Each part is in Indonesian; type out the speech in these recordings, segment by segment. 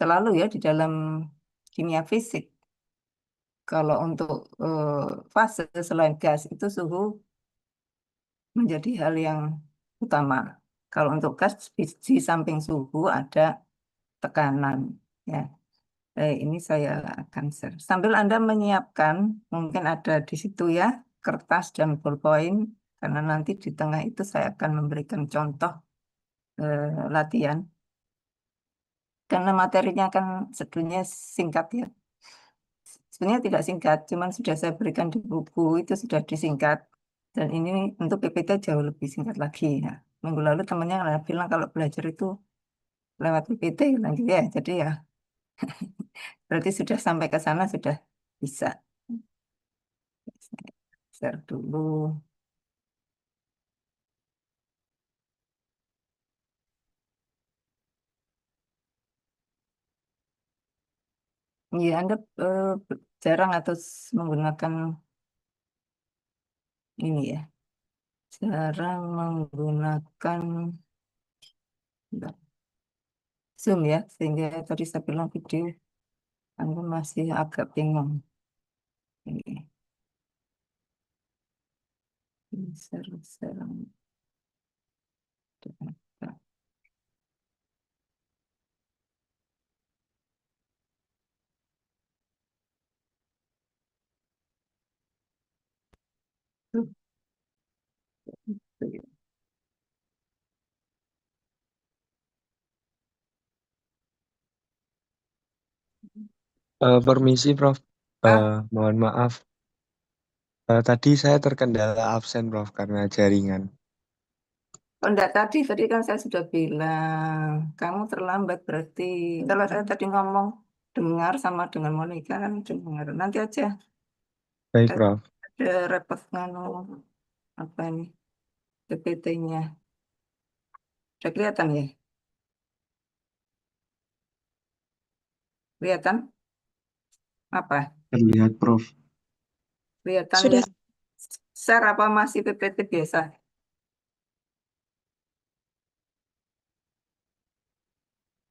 selalu ya di dalam kimia fisik. Kalau untuk fase selain gas itu suhu menjadi hal yang utama. Kalau untuk gas di samping suhu ada tekanan. Ya, ini saya akan share. Sambil Anda menyiapkan, mungkin ada di situ ya kertas dan ballpoint, karena nanti di tengah itu saya akan memberikan contoh latihan. Karena materinya kan sebetulnya singkat ya. Sebenarnya tidak singkat, cuman sudah saya berikan di buku itu sudah disingkat. Dan ini untuk PPT jauh lebih singkat lagi. Nah, minggu lalu temannya bilang kalau belajar itu lewat PPT lagi ya. Jadi ya berarti sudah sampai ke sana sudah bisa. Share dulu. Iya, Anda jarang atau menggunakan ini ya. Jarang menggunakan bentar, Zoom ya. Sehingga tadi saya bilang video Anda masih agak bingung. Ini. Share. Permisi, Prof. Ah, Mohon maaf. Tadi saya terkendala absen, Prof, karena jaringan. oh, enggak tadi kan saya sudah bilang, kamu terlambat berarti. Kalau saya tadi ngomong dengar sama dengan Monica kan dengar. Nanti aja Baik, Prof. ada repot nganu apa ini PPT-nya. Udah kelihatan ya? Kelihatan apa? Terlihat, Prof. Kelihatan Sudah. share apa masih PPT biasa?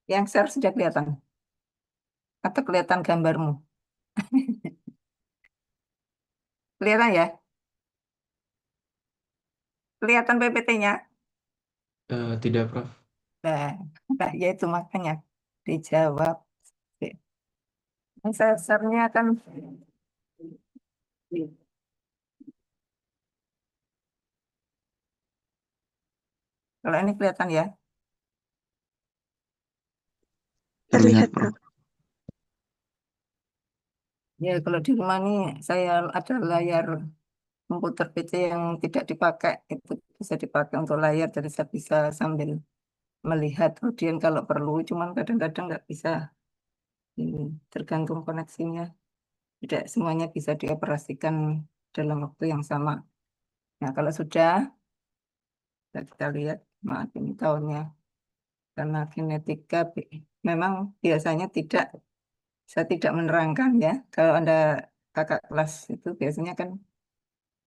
Yang share sudah kelihatan atau kelihatan gambarmu? Kelihatan ya? Kelihatan PPT-nya? Tidak, Prof. Nah, nah, ya itu makanya dijawab. Share-nya kan kalau ini kelihatan ya. Terlihat, Prof. Ya, kalau di rumah nih saya ada layar komputer PC yang tidak dipakai, itu bisa dipakai untuk layar, jadi saya bisa sambil melihat kemudian kalau perlu, cuman kadang-kadang nggak bisa, ini, tergantung koneksinya. Tidak semuanya bisa dioperasikan dalam waktu yang sama. Nah, kalau sudah, kita lihat, maaf ini tahunnya, karena kinetika memang biasanya tidak, saya tidak menerangkan ya. Kalau Anda kakak kelas itu biasanya kan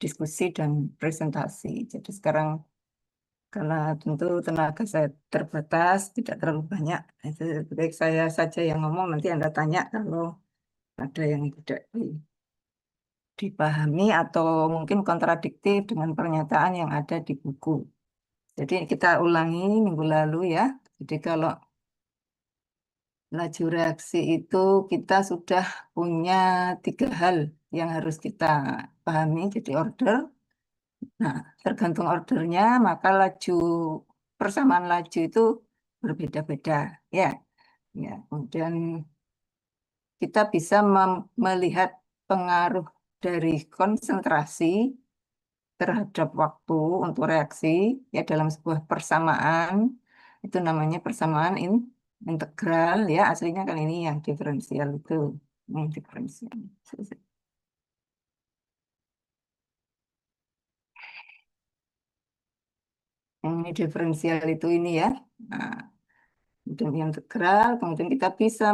diskusi dan presentasi. Jadi sekarang karena tentu tenaga saya terbatas, tidak terlalu banyak. Itu lebih baik saya saja yang ngomong, nanti Anda tanya kalau ada yang tidak dipahami atau mungkin kontradiktif dengan pernyataan yang ada di buku. Jadi kita ulangi minggu lalu ya. Jadi kalau laju reaksi itu kita sudah punya 3 hal yang harus kita pahami. Jadi order. Nah, tergantung ordernya, maka persamaan laju itu berbeda-beda. Ya, ya. Kemudian kita bisa melihat pengaruh dari konsentrasi terhadap waktu untuk reaksi ya dalam sebuah persamaan itu namanya persamaan integral ya aslinya kan ini yang diferensial itu yang diferensial. Yang ini diferensial itu ini ya. Nah, kemudian yang integral, kemudian kita bisa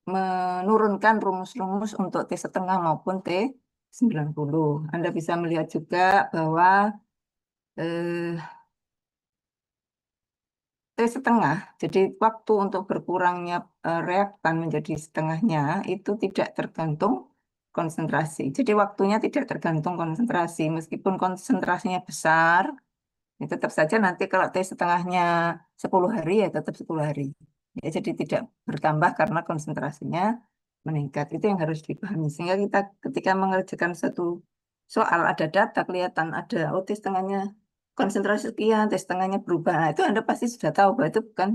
menurunkan rumus-rumus untuk T setengah maupun T90. Anda bisa melihat juga bahwa eh, T setengah. Jadi waktu untuk berkurangnya reaktan menjadi setengahnya itu tidak tergantung konsentrasi. Jadi waktunya tidak tergantung konsentrasi. Meskipun konsentrasinya besar, ya tetap saja nanti kalau T setengahnya 10 hari ya tetap 10 hari. Ya, jadi tidak bertambah karena konsentrasinya meningkat. Itu yang harus dipahami. Sehingga kita ketika mengerjakan satu soal ada data kelihatan ada T setengahnya konsentrasi sekian, T setengahnya berubah. Nah, itu Anda pasti sudah tahu bahwa itu bukan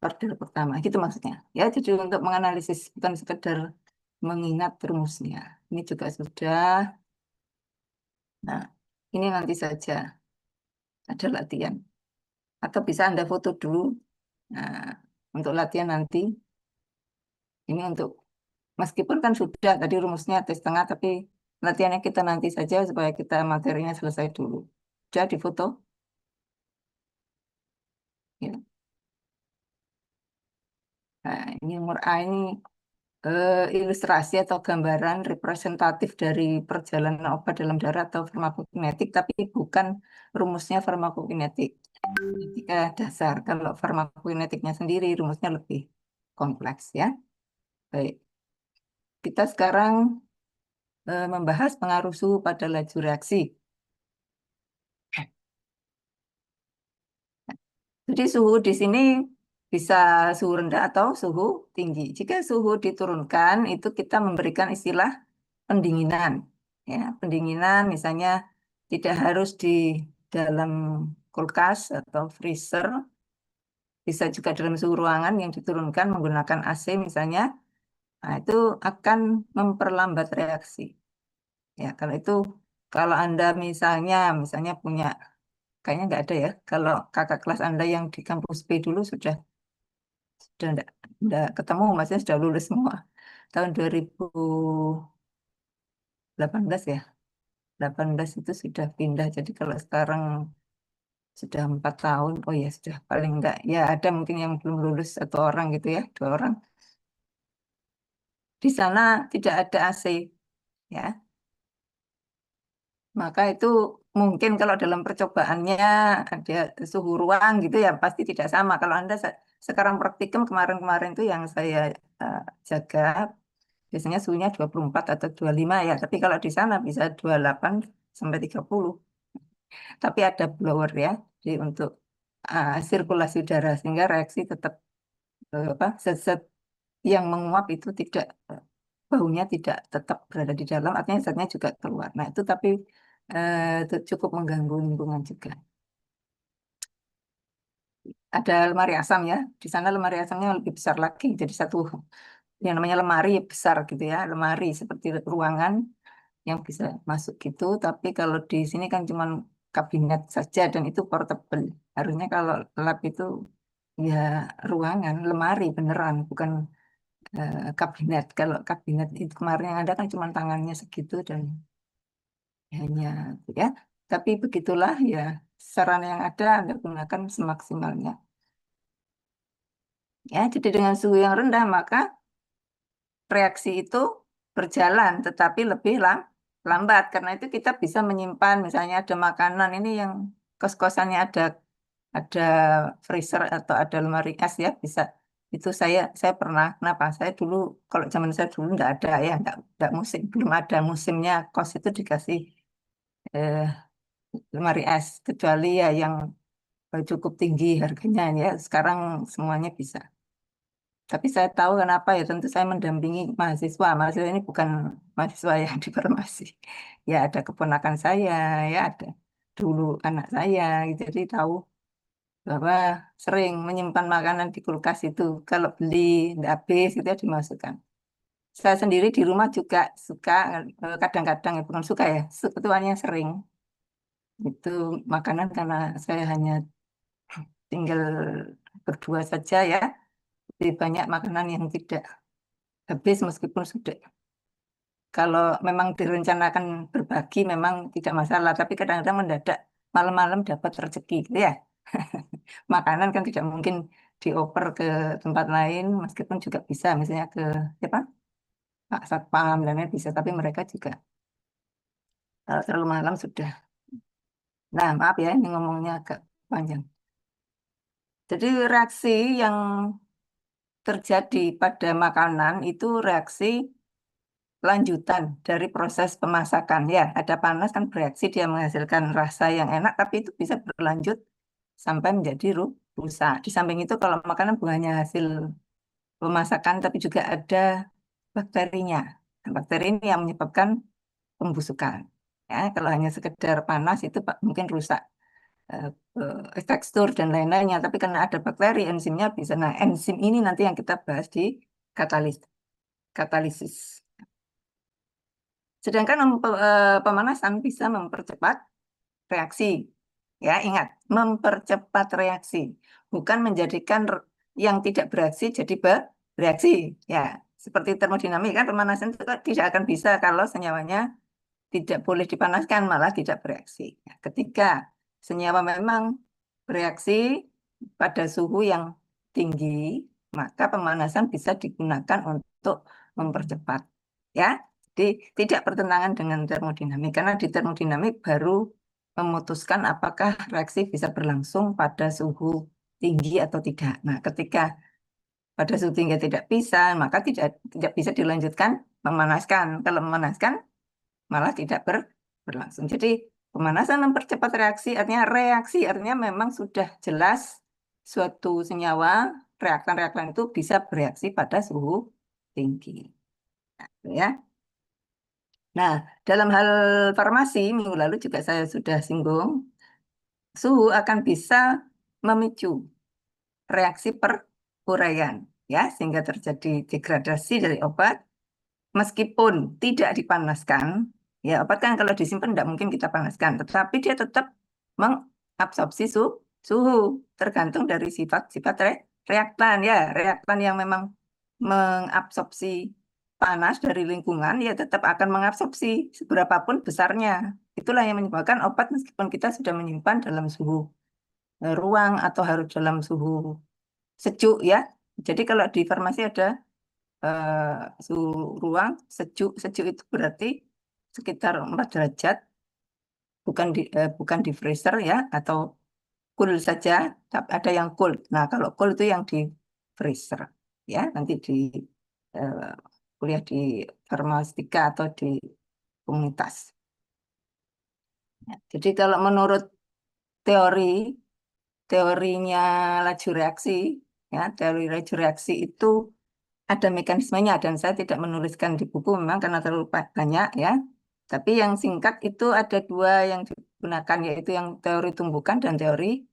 order pertama. Gitu maksudnya. Ya, jadi untuk menganalisis bukan sekedar mengingat rumusnya. Ini juga sudah. Nah, ini nanti saja ada latihan. Atau bisa Anda foto dulu. Nah, untuk latihan nanti, ini untuk, meskipun kan sudah tadi rumusnya T setengah, tapi latihannya kita nanti saja supaya kita materinya selesai dulu. Sudah difoto? Ya. Nah, ini nomor A ini ilustrasi atau gambaran representatif dari perjalanan obat dalam darah atau farmakokinetik, tapi bukan rumusnya farmakokinetik. Ketika dasar, kalau farmakokinetiknya sendiri rumusnya lebih kompleks ya. Baik, kita sekarang membahas pengaruh suhu pada laju reaksi. Jadi suhu di sini bisa suhu rendah atau suhu tinggi. Jika suhu diturunkan, itu kita memberikan istilah pendinginan. Ya, pendinginan misalnya tidak harus di dalam kulkas atau freezer, bisa juga dalam suhu ruangan yang diturunkan menggunakan AC misalnya. Nah, itu akan memperlambat reaksi. Ya, kalau itu kalau Anda misalnya punya kayaknya nggak ada ya. Kalau kakak kelas Anda yang di kampus B dulu sudah enggak ketemu, maksudnya sudah lulus semua. Tahun 2018 ya. 18 itu sudah pindah. Jadi kalau sekarang sudah 4 tahun, oh ya sudah paling enggak. Ya ada mungkin yang belum lulus satu orang gitu ya, 2 orang. Di sana tidak ada AC ya. Maka itu mungkin kalau dalam percobaannya ada suhu ruang gitu ya pasti tidak sama. Kalau Anda sekarang praktikum kemarin-kemarin itu yang saya eh, jaga biasanya suhunya 24 atau 25 ya. Tapi kalau di sana bisa 28 sampai 30. Tapi ada blower ya. Jadi untuk sirkulasi udara sehingga reaksi tetap apa zat-zat yang menguap itu tidak baunya tidak tetap berada di dalam, artinya zatnya juga keluar. Nah, itu tapi itu cukup mengganggu lingkungan juga. Ada lemari asam ya. Di sana lemari asamnya lebih besar lagi. Jadi satu yang namanya lemari besar gitu ya. Lemari seperti ruangan yang bisa masuk gitu. Tapi kalau di sini kan cuma kabinet saja dan itu portable. Harusnya kalau lab itu ya ruangan, lemari beneran, bukan kabinet. Kalau kabinet itu kemarin yang ada kan cuma tangannya segitu dan hanya ya. Tapi begitulah ya sarana yang ada Anda gunakan semaksimalnya. Ya, jadi dengan suhu yang rendah maka reaksi itu berjalan tetapi lebih lambat. Karena itu kita bisa menyimpan misalnya ada makanan ini yang kos-kosannya ada freezer atau ada lemari es ya bisa itu saya pernah kenapa saya dulu kalau zaman saya dulu nggak ada ya nggak musim belum ada musimnya kos itu dikasih eh, lemari es kecuali ya yang cukup tinggi harganya ya sekarang semuanya bisa. Tapi saya tahu kenapa ya, tentu saya mendampingi mahasiswa. Mahasiswa ini bukan mahasiswa yang di farmasi. Ya ada keponakan saya, ya ada dulu anak saya, gitu. Jadi tahu bahwa sering menyimpan makanan di kulkas itu. Kalau beli nggak habis, itu ya dimasukkan. Saya sendiri di rumah juga suka, kadang-kadang ya bukan suka ya, sebetulnya sering. Itu makanan karena saya hanya tinggal berdua saja ya. Jadi banyak makanan yang tidak habis meskipun sudah kalau memang direncanakan berbagi memang tidak masalah, tapi kadang-kadang mendadak malam-malam dapat rezeki gitu ya. Makanan kan tidak mungkin dioper ke tempat lain, meskipun juga bisa, misalnya ke siapa? Pak Satpam dan lain bisa, tapi mereka juga kalau terlalu malam sudah. Nah, maaf ya, ini ngomongnya agak panjang. Jadi reaksi yang terjadi pada makanan itu reaksi lanjutan dari proses pemasakan. Ya, ada panas kan bereaksi dia menghasilkan rasa yang enak, tapi itu bisa berlanjut sampai menjadi rusak. Di samping itu kalau makanan bukan hanya hasil pemasakan, tapi juga ada bakterinya. Nah, bakteri ini yang menyebabkan pembusukan. Ya, kalau hanya sekedar panas itu mungkin rusak tekstur dan lain-lainnya. Tapi karena ada bakteri, enzimnya bisa. Nah, enzim ini nanti yang kita bahas di katalisis. Sedangkan pemanasan bisa mempercepat reaksi. Ya, ingat, mempercepat reaksi, bukan menjadikan yang tidak bereaksi jadi bereaksi. Ya, seperti termodinamik kan pemanasan itu tidak akan bisa kalau senyawanya tidak boleh dipanaskan, malah tidak bereaksi. Ya, ketika senyawa memang bereaksi pada suhu yang tinggi, maka pemanasan bisa digunakan untuk mempercepat. Ya, jadi tidak bertentangan dengan termodinamik, karena di termodinamik baru memutuskan apakah reaksi bisa berlangsung pada suhu tinggi atau tidak. Nah, ketika pada suhu tinggi tidak bisa, maka tidak bisa dilanjutkan memanaskan. Kalau memanaskan, malah tidak berlangsung. Jadi pemanasan mempercepat reaksi artinya memang sudah jelas suatu senyawa, reaktan-reaktan itu bisa bereaksi pada suhu tinggi. Ya. Nah, dalam hal farmasi, minggu lalu juga saya sudah singgung, suhu akan bisa memicu reaksi peruraian, ya, sehingga terjadi degradasi dari obat meskipun tidak dipanaskan. Ya, obat kan kalau disimpan tidak mungkin kita panaskan, tetapi dia tetap mengabsorpsi suhu tergantung dari sifat-sifat reaktan. Ya, reaktan yang memang mengabsorpsi panas dari lingkungan, ya tetap akan mengabsorpsi seberapapun besarnya. Itulah yang menyebabkan obat meskipun kita sudah menyimpan dalam suhu ruang atau harus dalam suhu sejuk, ya. Jadi kalau di farmasi ada suhu ruang sejuk, sejuk itu berarti sekitar 4 derajat, bukan di freezer, ya, atau cool saja, tapi ada yang cold. Nah, kalau cold itu yang di freezer, ya, nanti di eh, kuliah di farmastika atau di komunitas. Ya, jadi kalau menurut teori teorinya laju reaksi, ya, teori laju reaksi itu ada mekanismenya dan saya tidak menuliskan di buku memang karena terlalu banyak, ya. Tapi yang singkat itu ada dua yang digunakan, yaitu yang teori tumbukan dan teori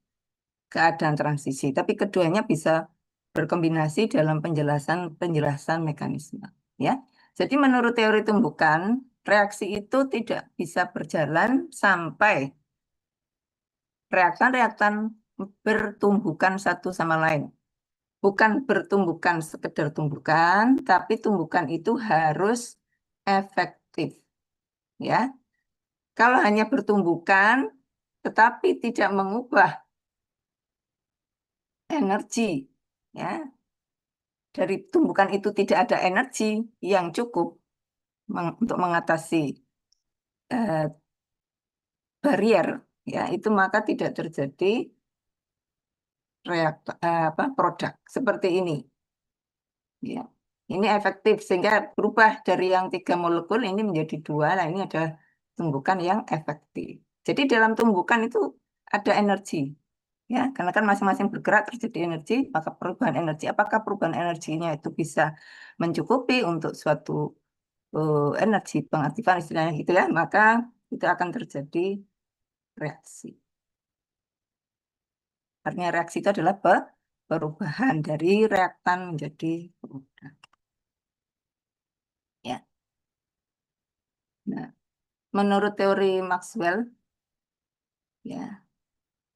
keadaan transisi. Tapi keduanya bisa berkombinasi dalam penjelasan mekanisme, ya. Jadi menurut teori tumbukan, reaksi itu tidak bisa berjalan sampai reaktan-reaktan bertumbukan satu sama lain. Bukan bertumbukan sekedar tumbukan, tapi tumbukan itu harus efektif. Ya, kalau hanya bertumbukan, tetapi tidak mengubah energi, ya, dari tumbukan itu tidak ada energi yang cukup untuk mengatasi eh, barrier, ya, itu maka tidak terjadi produk seperti ini. Ya. Ini efektif sehingga berubah dari yang 3 molekul ini menjadi 2. Nah, ini adalah tumbukan yang efektif. Jadi dalam tumbukan itu ada energi, ya, karena kan masing-masing bergerak terjadi energi, maka perubahan energi. Apakah perubahan energinya itu bisa mencukupi untuk suatu energi pengaktifan istilahnya gitu, ya, maka itu akan terjadi reaksi. Artinya reaksi itu adalah perubahan dari reaktan menjadi produk. Ya. Nah, menurut teori Maxwell, ya,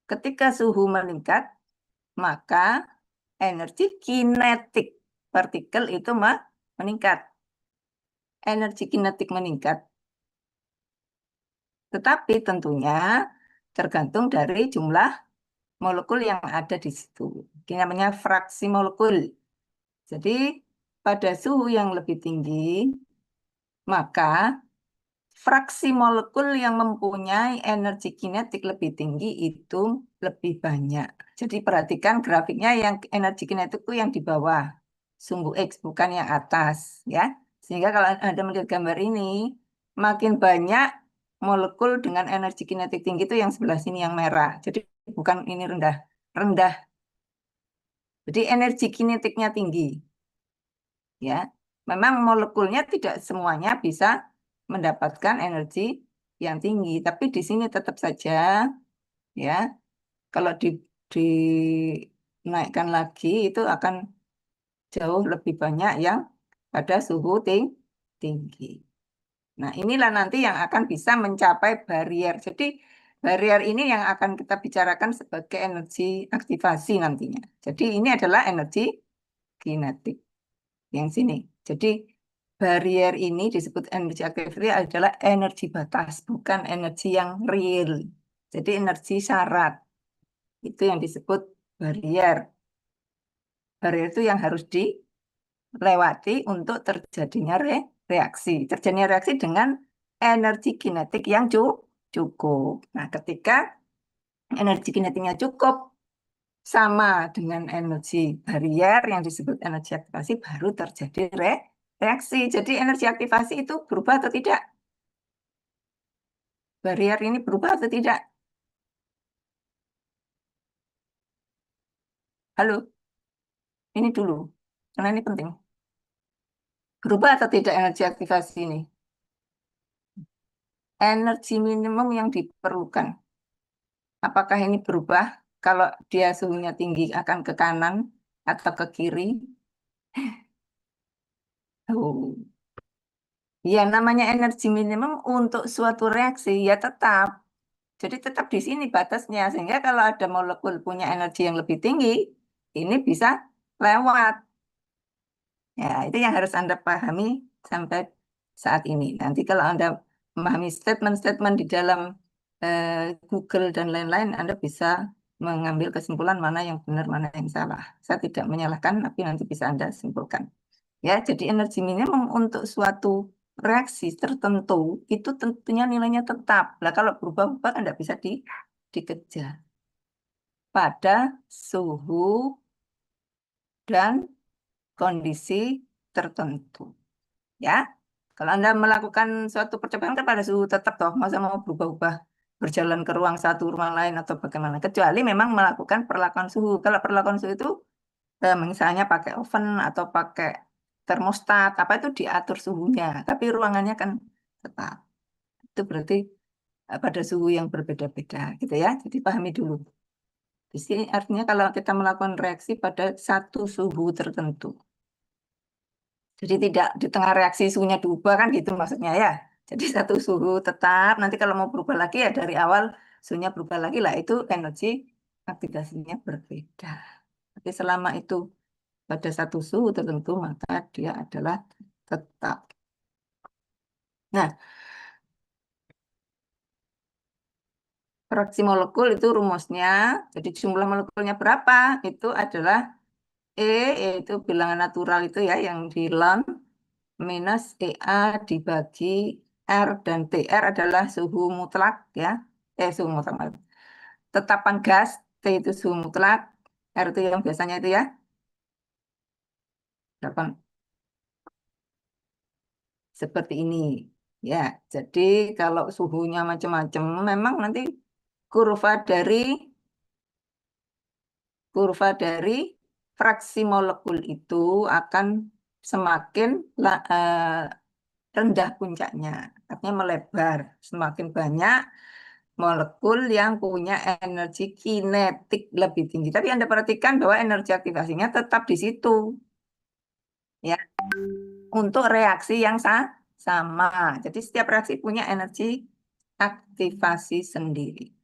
ketika suhu meningkat, maka energi kinetik partikel itu meningkat. Energi kinetik meningkat. Tetapi tentunya tergantung dari jumlah molekul yang ada di situ. Ini namanya fraksi molekul. Jadi pada suhu yang lebih tinggi, maka fraksi molekul yang mempunyai energi kinetik lebih tinggi itu lebih banyak. Jadi perhatikan grafiknya, yang energi kinetik itu yang di bawah, sumbu X, bukan yang atas, ya. Sehingga kalau Anda melihat gambar ini, makin banyak molekul dengan energi kinetik tinggi itu yang sebelah sini yang merah. Jadi bukan ini rendah, rendah. Jadi energi kinetiknya tinggi, ya. Memang molekulnya tidak semuanya bisa mendapatkan energi yang tinggi, tapi di sini tetap saja, ya, kalau dinaikkan lagi itu akan jauh lebih banyak yang pada suhu tinggi. Nah, inilah nanti yang akan bisa mencapai barrier. Jadi barrier ini yang akan kita bicarakan sebagai energi aktivasi nantinya. Jadi ini adalah energi kinetik yang sini. Jadi barrier ini disebut energi aktivasi adalah energi batas, bukan energi yang real. Jadi energi syarat. Itu yang disebut barrier. Barrier itu yang harus dilewati untuk terjadinya reaksi. Terjadinya reaksi dengan energi kinetik yang cukup. Nah, ketika energi kinetiknya cukup sama dengan energi barrier yang disebut energi aktivasi, baru terjadi reaksi. Jadi energi aktivasi itu berubah atau tidak? Barrier ini berubah atau tidak? Halo, ini dulu, karena ini penting. Berubah atau tidak energi aktivasi ini? Energi minimum yang diperlukan. Apakah ini berubah kalau dia suhunya tinggi akan ke kanan atau ke kiri? Oh. Ya, namanya energi minimum untuk suatu reaksi ya tetap. Jadi tetap di sini batasnya. Sehingga kalau ada molekul punya energi yang lebih tinggi, ini bisa lewat. Ya, itu yang harus Anda pahami sampai saat ini. Nanti kalau Anda memahami statement-statement di dalam Google dan lain-lain, Anda bisa mengambil kesimpulan mana yang benar, mana yang salah. Saya tidak menyalahkan, tapi nanti bisa Anda simpulkan. Ya, jadi energi minimum untuk suatu reaksi tertentu itu tentunya nilainya tetap. Nah, kalau berubah-ubah kan tidak bisa dikejar pada suhu dan kondisi tertentu. Ya, kalau Anda melakukan suatu percobaan kan pada suhu tetap toh, masa mau berubah-ubah berjalan ke ruang satu, ruang lain atau bagaimana. Kecuali memang melakukan perlakuan suhu. Kalau perlakuan suhu itu misalnya pakai oven atau pakai termostat, apa itu diatur suhunya, tapi ruangannya kan tetap. Itu berarti pada suhu yang berbeda-beda, gitu ya. Jadi pahami dulu. Di sini artinya kalau kita melakukan reaksi pada satu suhu tertentu. Jadi tidak di tengah reaksi suhunya diubah kan gitu maksudnya ya. Jadi satu suhu tetap, nanti kalau mau berubah lagi ya dari awal suhunya berubah lagi lah, itu energi aktivasinya berbeda. Tapi selama itu pada satu suhu tertentu, maka dia adalah tetap. Nah, fraksi molekul itu rumusnya, jadi jumlah molekulnya berapa? Itu adalah E, yaitu bilangan natural itu ya, yang di ln, minus EA dibagi R, dan TR adalah suhu mutlak ya. Suhu mutlak. Tetapan gas, T itu suhu mutlak, R itu yang biasanya itu ya. 8. Seperti ini. Ya, jadi kalau suhunya macam-macam, memang nanti kurva dari fraksi molekul itu akan semakin rendah puncaknya, artinya melebar. Semakin banyak molekul yang punya energi kinetik lebih tinggi. Tapi Anda perhatikan bahwa energi aktivasinya tetap di situ, ya, untuk reaksi yang sama. Jadi setiap reaksi punya energi aktivasi sendiri.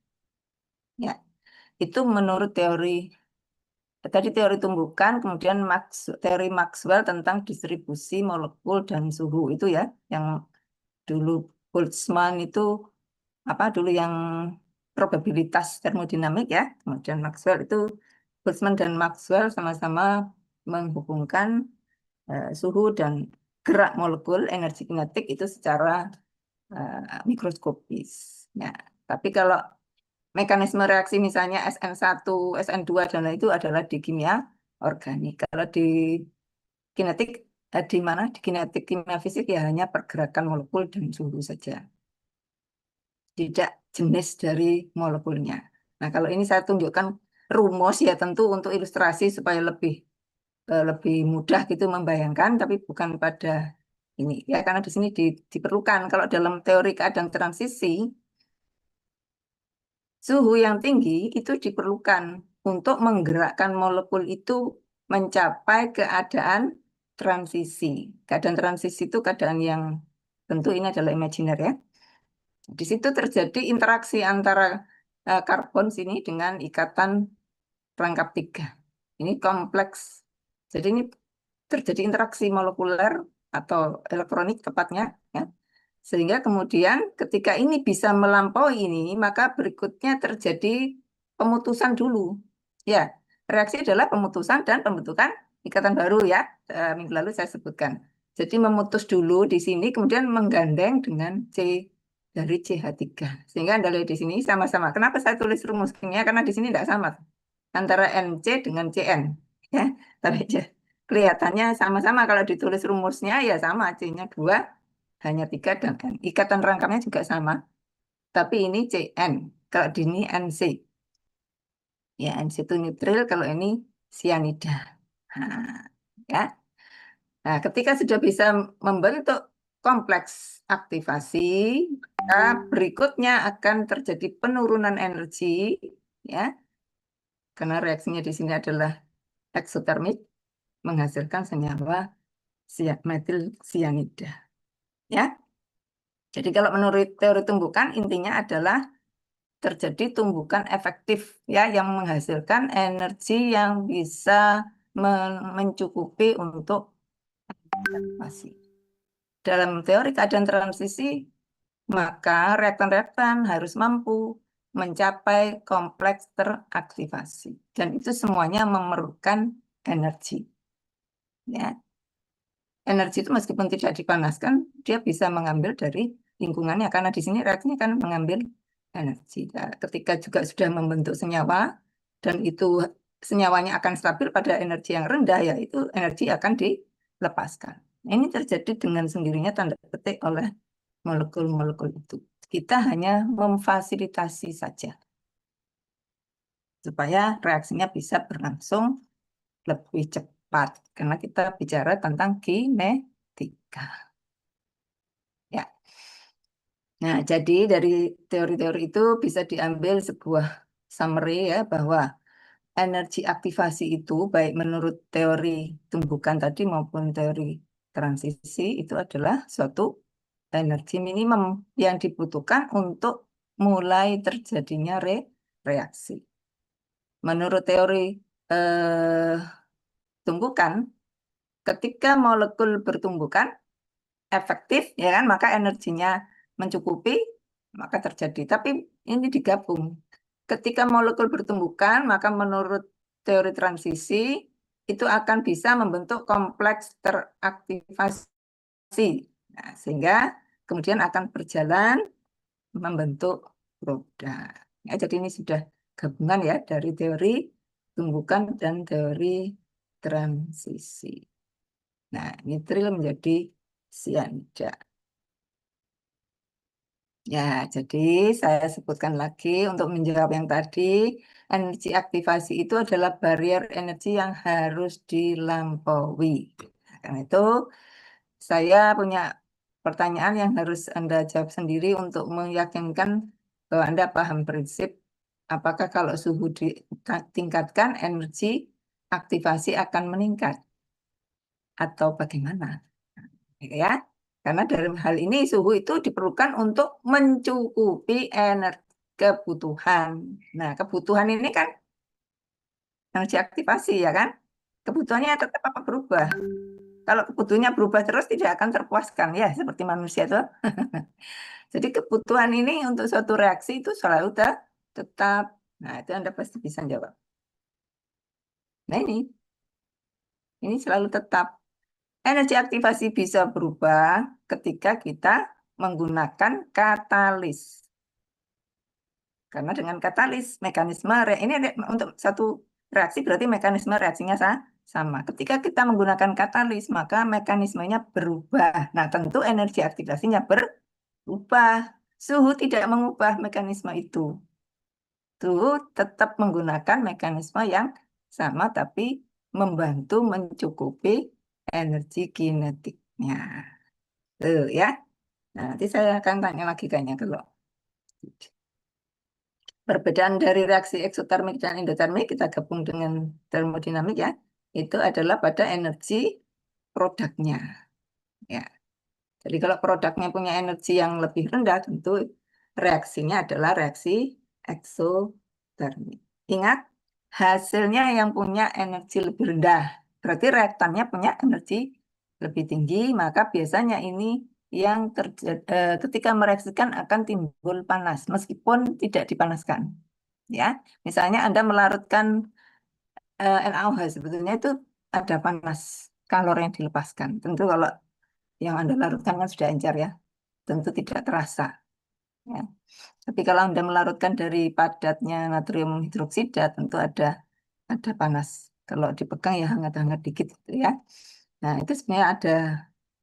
Ya, itu menurut teori tumbukan, kemudian teori Maxwell tentang distribusi molekul dan suhu itu ya, yang dulu Boltzmann itu apa dulu yang probabilitas termodinamik ya, kemudian Maxwell itu, Boltzmann dan Maxwell sama-sama menghubungkan suhu dan gerak molekul energi kinetik itu secara mikroskopis. Nah, tapi kalau mekanisme reaksi misalnya SN1, SN2 dan lain itu adalah di kimia organik. Kalau di kinetik di mana di kinetik kimia fisik ya hanya pergerakan molekul dan suhu saja, tidak jenis dari molekulnya. Nah, kalau ini saya tunjukkan rumus ya tentu untuk ilustrasi supaya lebih mudah gitu membayangkan, tapi bukan pada ini ya karena di sini diperlukan kalau dalam teori keadaan transisi suhu yang tinggi itu diperlukan untuk menggerakkan molekul itu mencapai keadaan transisi. Keadaan transisi itu keadaan yang tentu ini adalah imajiner ya. Di situ terjadi interaksi antara karbon sini dengan ikatan rangkap 3. Ini kompleks. Jadi ini terjadi interaksi molekuler atau elektronik tepatnya ya. Sehingga kemudian ketika ini bisa melampaui ini, maka berikutnya terjadi pemutusan dulu. Ya, reaksi adalah pemutusan dan pembentukan ikatan baru ya. Minggu lalu saya sebutkan. Jadi memutus dulu di sini, kemudian menggandeng dengan C dari CH3. Sehingga Anda lihat di sini sama-sama. Kenapa saya tulis rumus kimia? Karena di sini tidak sama antara NC dengan CN. Ya, tapi kelihatannya sama-sama kalau ditulis rumusnya ya sama, C-nya 2, hanya 3 dan N. Ikatan rangkapnya juga sama, tapi ini CN, kalau di ini NC. Ya, NC itu nitril, kalau ini sianida. Nah, ya. Nah, ketika sudah bisa membentuk kompleks aktivasi, maka berikutnya akan terjadi penurunan energi, ya, karena reaksinya di sini adalah eksotermik, menghasilkan senyawa metil sianida. Ya, jadi kalau menurut teori tumbukan intinya adalah terjadi tumbukan efektif ya yang menghasilkan energi yang bisa mencukupi untuk aktivasi. Dalam teori keadaan transisi, maka reaktan-reaktan harus mampu mencapai kompleks teraktivasi. Dan itu semuanya memerlukan energi. Ya. Energi itu meskipun tidak dipanaskan, dia bisa mengambil dari lingkungannya. Karena di sini reaksinya kan mengambil energi. Nah, ketika juga sudah membentuk senyawa, dan itu senyawanya akan stabil pada energi yang rendah, yaitu energi akan dilepaskan. Ini terjadi dengan sendirinya tanda petik oleh molekul-molekul itu. Kita hanya memfasilitasi saja supaya reaksinya bisa berlangsung lebih cepat karena kita bicara tentang kinetika. Ya. Nah, jadi dari teori-teori itu bisa diambil sebuah summary ya bahwa energi aktivasi itu baik menurut teori tumbukan tadi maupun teori transisi itu adalah suatu energi minimum yang dibutuhkan untuk mulai terjadinya reaksi. Menurut teori tumbukan, ketika molekul bertumbukan efektif, ya kan, maka energinya mencukupi, maka terjadi. Tapi ini digabung. Ketika molekul bertumbukan, maka menurut teori transisi itu akan bisa membentuk kompleks teraktivasi. Nah, sehingga kemudian akan berjalan membentuk produk. Ya, jadi ini sudah gabungan ya dari teori tumbukan dan teori transisi. Nah, nitril menjadi sianida. Ya, jadi saya sebutkan lagi untuk menjawab yang tadi, energi aktivasi itu adalah barrier energi yang harus dilampaui. Karena itu, saya punya pertanyaan yang harus Anda jawab sendiri untuk meyakinkan bahwa Anda paham prinsip apakah kalau suhu ditingkatkan, energi aktivasi akan meningkat atau bagaimana? Ya, karena dalam hal ini suhu itu diperlukan untuk mencukupi energi kebutuhan. Nah, kebutuhan ini kan energi aktivasi ya kan? Kebutuhannya tetap apa berubah. Kalau kebutuhannya berubah terus tidak akan terpuaskan ya seperti manusia tuh. Jadi kebutuhan ini untuk suatu reaksi itu selalu tetap. Nah, itu Anda pasti bisa jawab. Nah, ini selalu tetap. Energi aktivasi bisa berubah ketika kita menggunakan katalis. Karena dengan katalis, mekanisme ini untuk satu reaksi berarti mekanisme reaksinya sama. Ketika kita menggunakan katalis, maka mekanismenya berubah. Nah, tentu energi aktivasinya berubah. Suhu tidak mengubah mekanisme itu. Suhu tetap menggunakan mekanisme yang sama, tapi membantu mencukupi energi kinetiknya. Tuh ya. Nah, nanti saya akan tanya lagi kayaknya kalau perbedaan dari reaksi eksotermik dan endotermik kita gabung dengan termodinamik ya. Itu adalah pada energi produknya. Ya. Jadi kalau produknya punya energi yang lebih rendah, tentu reaksinya adalah reaksi eksotermik. Ingat, hasilnya yang punya energi lebih rendah. Berarti reaktannya punya energi lebih tinggi, maka biasanya ini yang ketika mereaksikan akan timbul panas, meskipun tidak dipanaskan. Ya, misalnya Anda melarutkan NaOH, sebetulnya itu ada panas kalor yang dilepaskan. Tentu kalau yang Anda larutkan kan sudah encer ya, tentu tidak terasa. Ya. Tapi kalau Anda melarutkan dari padatnya natrium hidroksida, tentu ada panas. Kalau dipegang ya hangat-hangat dikit gitu ya. Nah, itu sebenarnya ada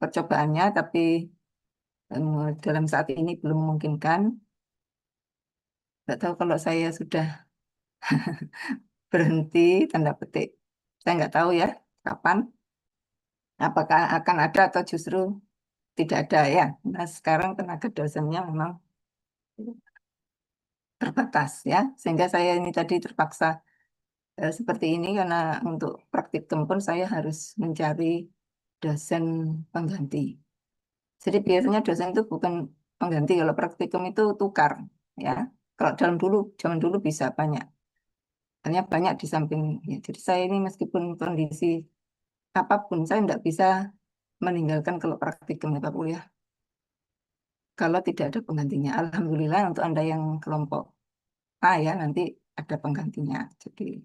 percobaannya, tapi dalam saat ini belum memungkinkan. Nggak tahu kalau saya sudah berhenti, tanda petik. Saya nggak tahu ya, kapan. Apakah akan ada atau justru tidak ada ya. Nah, sekarang tenaga dosennya memang terbatas ya. Sehingga saya ini tadi terpaksa seperti ini karena untuk praktikum pun saya harus mencari dosen pengganti. Jadi biasanya dosen itu bukan pengganti, kalau praktikum itu tukar ya. Kalau zaman dulu bisa banyak. Hanya banyak di samping ya. Jadi saya ini meskipun kondisi apapun saya tidak bisa meninggalkan kalau praktikum ya Pak Kuliah. Kalau tidak ada penggantinya. Alhamdulillah untuk Anda yang kelompok A ya nanti ada penggantinya. Jadi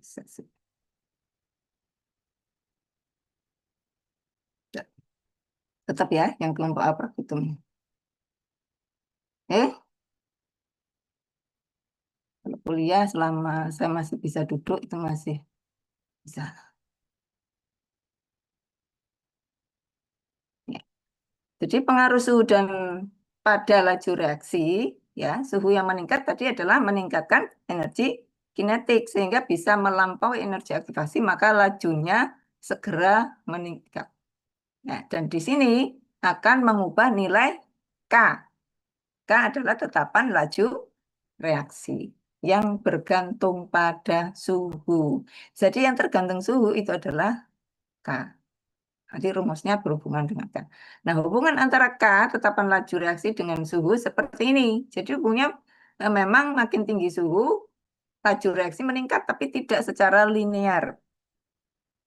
tetap ya yang kelompok A praktikum. Kalau kuliah selama saya masih bisa duduk itu masih bisa. Ya. Jadi pengaruh suhu dan pada laju reaksi, ya suhu yang meningkat tadi adalah meningkatkan energi kinetik sehingga bisa melampaui energi aktivasi maka lajunya segera meningkat. Nah, dan di sini akan mengubah nilai K. K adalah tetapan laju reaksi yang bergantung pada suhu. Jadi yang tergantung suhu itu adalah K. Jadi rumusnya berhubungan dengan K. Nah, hubungan antara K, tetapan laju reaksi dengan suhu seperti ini. Jadi hubungannya memang makin tinggi suhu, laju reaksi meningkat, tapi tidak secara linear,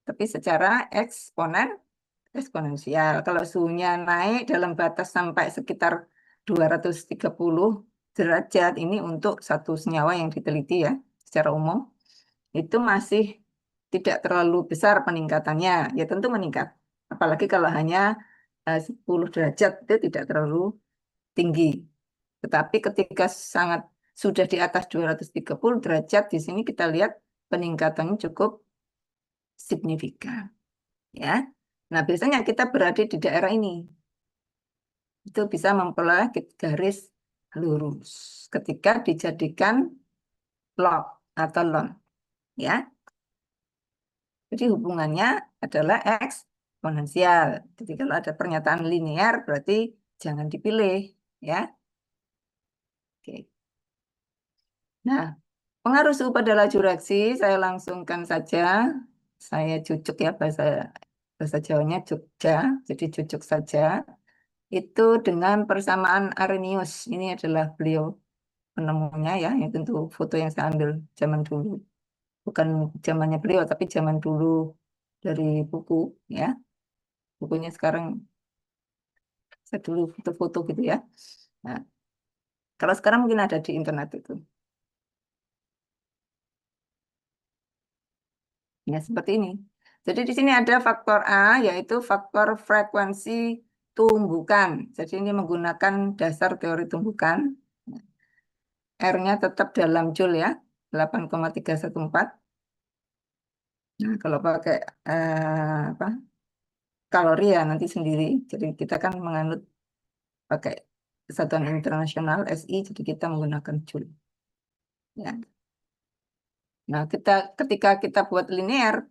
tapi secara eksponensial. Kalau suhunya naik dalam batas sampai sekitar 230 derajat, ini untuk satu senyawa yang diteliti ya, secara umum, itu masih tidak terlalu besar peningkatannya. Ya tentu meningkat. Apalagi kalau hanya 10 derajat itu tidak terlalu tinggi. Tetapi ketika sangat sudah di atas 230 derajat, di sini kita lihat peningkatannya cukup signifikan. Ya. Nah, biasanya kita berada di daerah ini. Itu bisa memperoleh garis lurus ketika dijadikan log atau lon. Ya. Jadi hubungannya adalah eksponensial. Jadi kalau ada pernyataan linear berarti jangan dipilih, ya. Oke. Nah, pengaruh suhu pada laju reaksi saya langsungkan saja. Saya cucuk ya bahasa bahasa Jawanya Jogja, jadi cucuk saja. Itu dengan persamaan Arrhenius. Ini adalah beliau penemunya ya. Ini tentu foto yang saya ambil zaman dulu. Bukan zamannya beliau, tapi zaman dulu dari buku ya. Bukunya sekarang saya dulu foto-foto gitu ya. Nah, kalau sekarang mungkin ada di internet itu. Ya, seperti ini. Jadi di sini ada faktor A, yaitu faktor frekuensi tumbukan. Jadi ini menggunakan dasar teori tumbukan. R-nya tetap dalam joule ya, 8,314. Nah, kalau pakai apa, kalori ya nanti sendiri. Jadi kita kan menganut pakai Satuan Internasional SI, jadi kita menggunakan joule. Ya. Nah, ketika kita buat linear,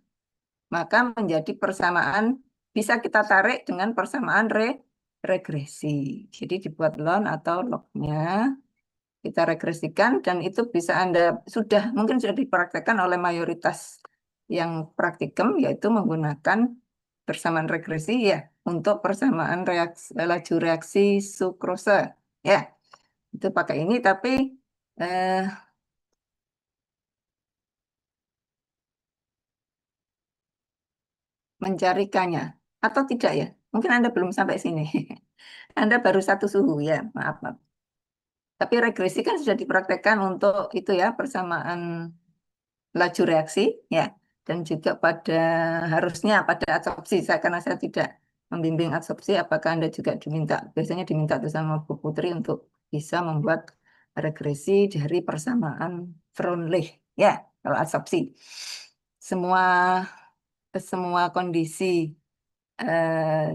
maka menjadi persamaan bisa kita tarik dengan persamaan regresi. Jadi dibuat ln atau lognya, kita regresikan dan itu bisa Anda mungkin sudah dipraktekkan oleh mayoritas yang praktikum, yaitu menggunakan persamaan regresi ya untuk persamaan laju reaksi sukrose. Ya, itu pakai ini tapi eh, mencarikannya atau tidak ya. Mungkin Anda belum sampai sini. Anda baru satu suhu ya, maaf, maaf. Tapi regresi kan sudah dipraktekkan untuk itu ya, persamaan laju reaksi ya, dan juga harusnya pada adsorpsi. Karena saya tidak membimbing adsorpsi, apakah Anda juga biasanya diminta tuh sama Bu Putri untuk bisa membuat regresi dari persamaan Freundlich ya, kalau adsorpsi. Semua kondisi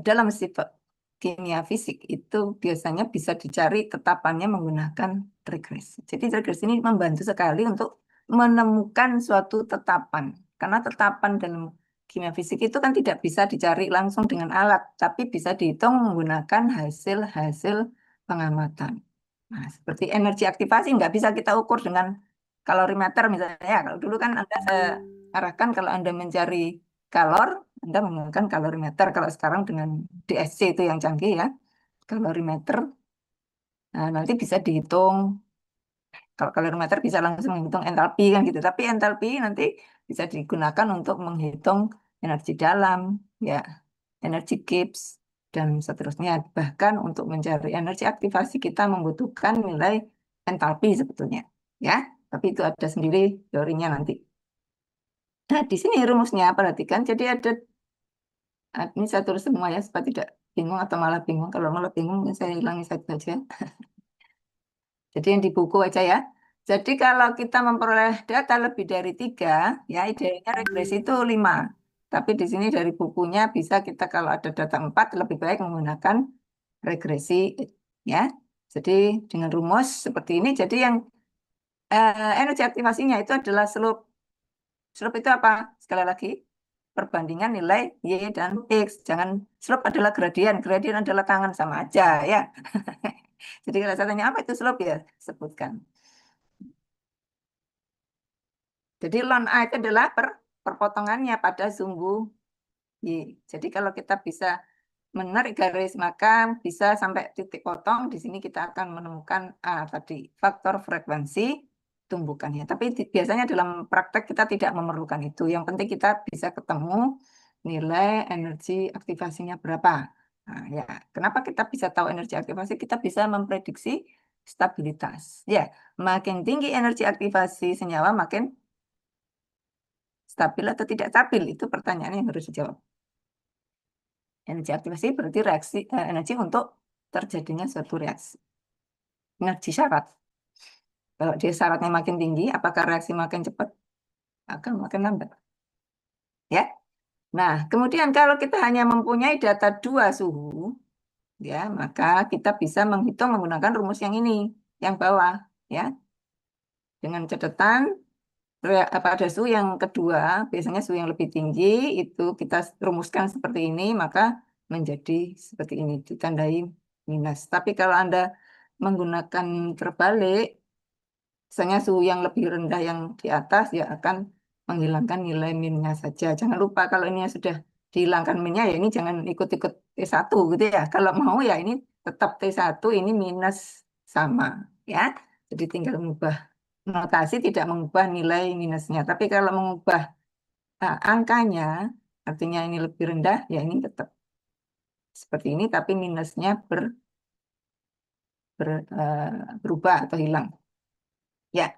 dalam sifat kimia fisik itu biasanya bisa dicari tetapannya menggunakan regresi. Jadi regresi ini membantu sekali untuk menemukan suatu tetapan. Karena tetapan dalam kimia fisik itu kan tidak bisa dicari langsung dengan alat, tapi bisa dihitung menggunakan hasil-hasil pengamatan. Nah, seperti energi aktivasi nggak bisa kita ukur dengan kalorimeter misalnya. Kalau dulu kan saya arahkan kalau Anda mencari kalor, Anda menggunakan kalorimeter. Kalau sekarang dengan DSC itu yang canggih ya, kalorimeter. Nah, nanti bisa dihitung. Kalau kalorimeter bisa langsung menghitung entalpi kan gitu. Tapi entalpi nanti bisa digunakan untuk menghitung energi dalam, ya, energi Gibbs dan seterusnya. Bahkan untuk mencari energi aktivasi kita membutuhkan nilai entalpi sebetulnya, ya. Tapi itu ada sendiri teorinya nanti. Nah, di sini rumusnya perhatikan. Jadi ini saya tulis semua ya supaya tidak bingung atau malah bingung. Kalau malah bingung saya hilangi satu saja. Jadi yang di buku aja ya. Jadi kalau kita memperoleh data lebih dari 3, ya idealnya regresi itu 5. Tapi di sini dari bukunya bisa kita kalau ada data 4 lebih baik menggunakan regresi ya. Jadi dengan rumus seperti ini. Jadi yang energi aktivasinya itu adalah slope. Slope itu apa? Sekali lagi, perbandingan nilai Y dan X. Jangan slope adalah gradien. Gradien adalah tangan sama aja ya. Jadi kalau saya tanya apa itu slope ya, sebutkan. Jadi ln A itu adalah perpotongannya pada sumbu Y. Jadi kalau kita bisa menarik garis maka bisa sampai titik potong. Di sini kita akan menemukan A tadi, faktor frekuensi tumbukannya. Tapi biasanya dalam praktek kita tidak memerlukan itu. Yang penting kita bisa ketemu nilai energi aktivasinya berapa. Nah, ya, kenapa kita bisa tahu energi aktivasi? Kita bisa memprediksi stabilitas. Ya, makin tinggi energi aktivasi senyawa, makin stabil atau tidak stabil. Itu pertanyaan yang harus dijawab. Energi aktivasi berarti energi untuk terjadinya suatu reaksi. Energi syarat. Kalau dia syaratnya makin tinggi, apakah reaksi makin cepat? Akan makin lambat. Ya. Nah, kemudian kalau kita hanya mempunyai data 2 suhu, ya, maka kita bisa menghitung menggunakan rumus yang ini, yang bawah, ya. Dengan catatan pada suhu yang kedua, biasanya suhu yang lebih tinggi itu kita rumuskan seperti ini, maka menjadi seperti ini, ditandai minus. Tapi kalau Anda menggunakan terbalik, misalnya suhu yang lebih rendah yang di atas, ya akan menghilangkan nilai minnya saja. Jangan lupa kalau ini sudah dihilangkan minnya, ya ini jangan ikut-ikut T1 gitu ya. Kalau mau ya ini tetap T1, ini minus sama. Ya, jadi tinggal mengubah notasi, tidak mengubah nilai minusnya. Tapi kalau mengubah angkanya, artinya ini lebih rendah, ya ini tetap seperti ini, tapi minusnya berubah atau hilang. Ya,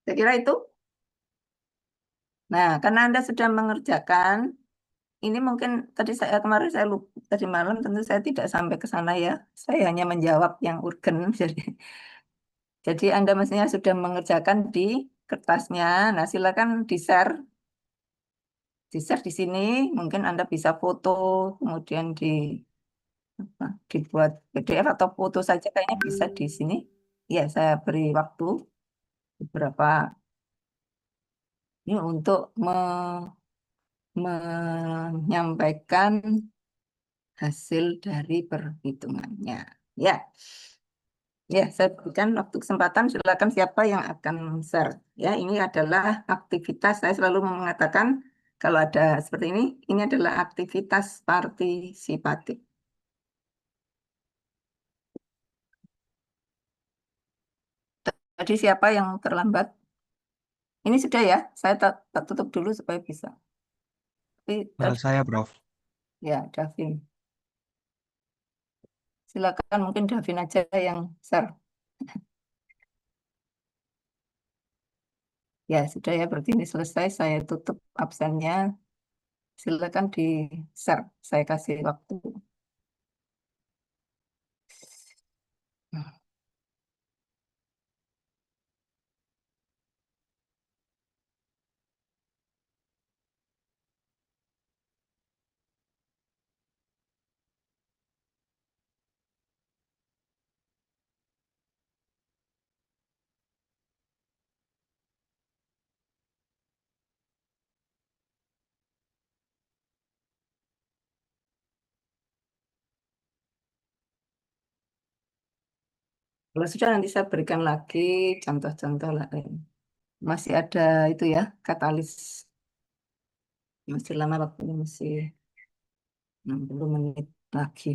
saya kira itu. Nah, karena Anda sudah mengerjakan ini mungkin tadi saya kemarin saya lupa, tadi malam tentu saya tidak sampai ke sana ya. Saya hanya menjawab yang urgen. Jadi Anda mestinya sudah mengerjakan di kertasnya. Nah, silakan di-share di sini. Mungkin Anda bisa foto, kemudian apa, dibuat PDF atau foto saja kayaknya bisa di sini. Ya, saya beri waktu beberapa ini untuk menyampaikan hasil dari perhitungannya. Ya, ya, saya berikan waktu kesempatan. Silakan siapa yang akan share. Ya, ini adalah aktivitas. Saya selalu mengatakan kalau ada seperti ini adalah aktivitas partisipatif. Tadi siapa yang terlambat? Ini sudah ya, saya tak tutup dulu supaya bisa. Tapi, Saya, Prof. ya, Davin. Silakan mungkin Davin aja yang share. Ya, sudah ya, berarti ini selesai. Saya tutup absennya. Silakan di-share. Saya kasih waktu. Kalau sudah nanti saya berikan lagi contoh-contoh lain. Masih ada itu ya, katalis. Masih lama waktunya, masih 60 menit lagi.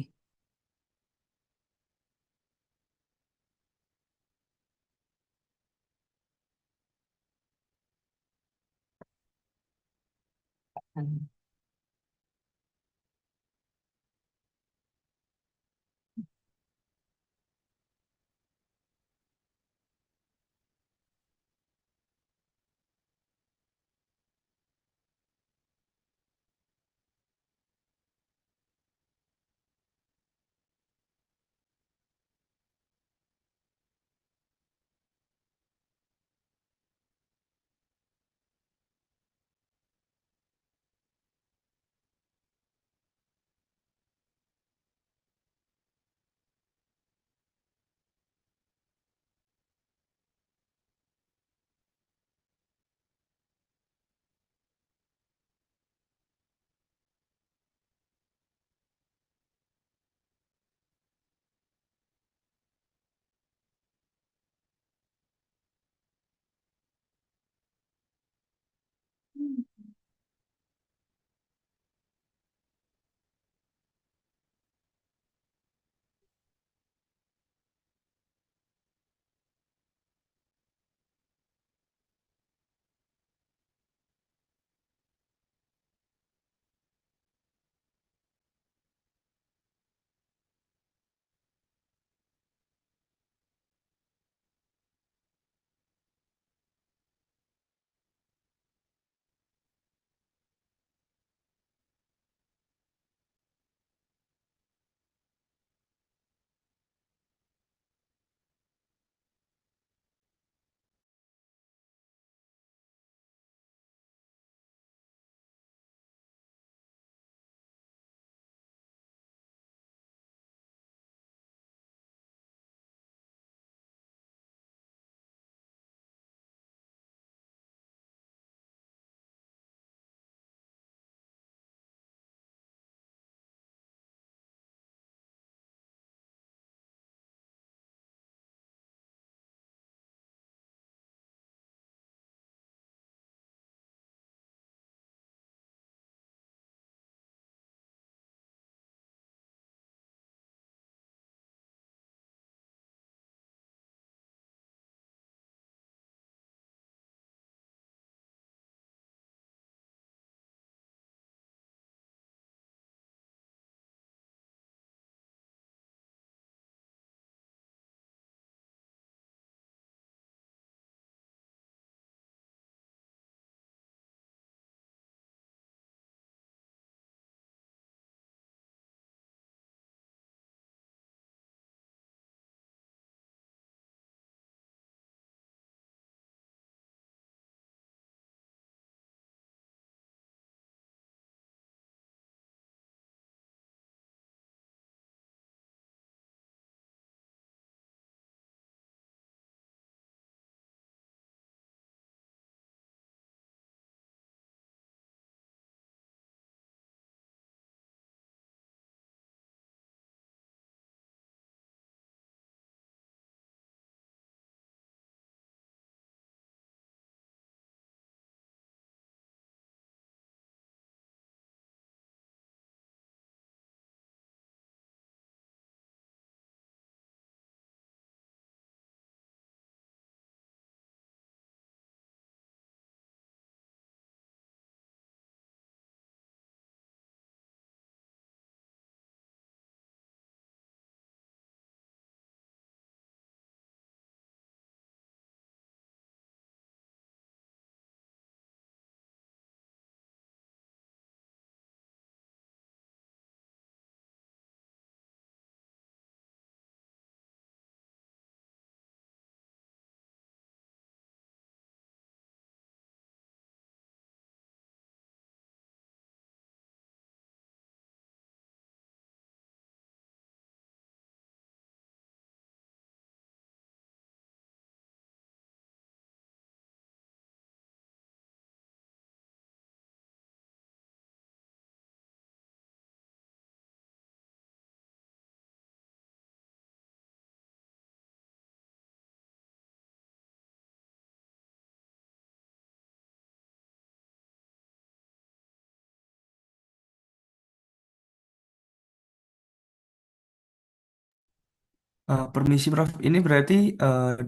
Permisi Prof, ini berarti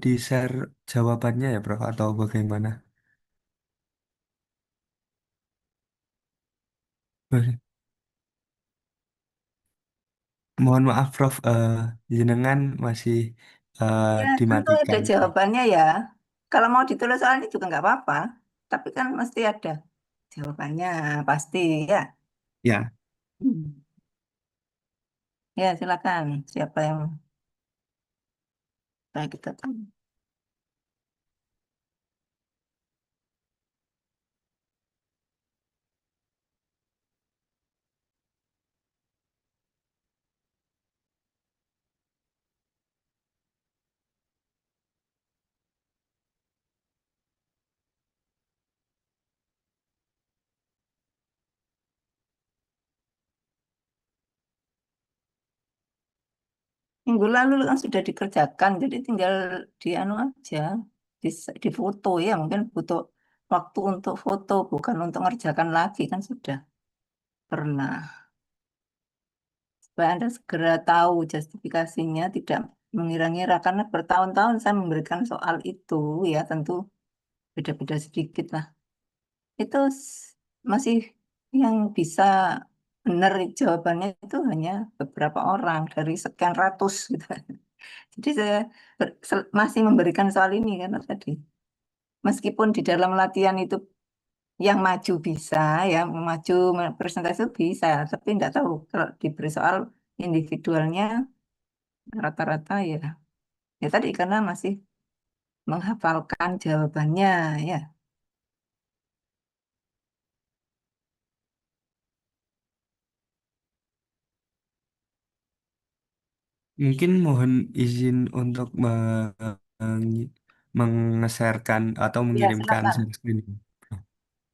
di-share jawabannya ya Prof atau bagaimana? Boleh. Mohon maaf Prof, jenengan masih Ya, tentu ada dimatikan. jawabannya ya. Kalau mau ditulis soalnya juga nggak apa-apa. Tapi kan mesti ada jawabannya, pasti ya. Ya, Hmm. Ya, silakan. Siapa yang saya kita tanya. Minggu lalu kan sudah dikerjakan, jadi tinggal di anu aja, di foto ya. Mungkin butuh waktu untuk foto, bukan untuk ngerjakan lagi kan sudah pernah. Supaya Anda segera tahu justifikasinya, tidak mengira-ngira karena bertahun-tahun saya memberikan soal itu ya tentu beda-beda sedikit lah. Itu masih yang bisa benar jawabannya itu hanya beberapa orang dari sekian ratus gitu. Jadi saya masih memberikan soal ini karena tadi meskipun di dalam latihan itu yang maju bisa ya maju presentasi itu bisa, tapi tidak tahu kalau diberi soal individualnya rata-rata ya ya tadi karena masih menghafalkan jawabannya ya. mungkin mohon izin untuk mengeserkan atau Ya mengirimkan silakan share screen.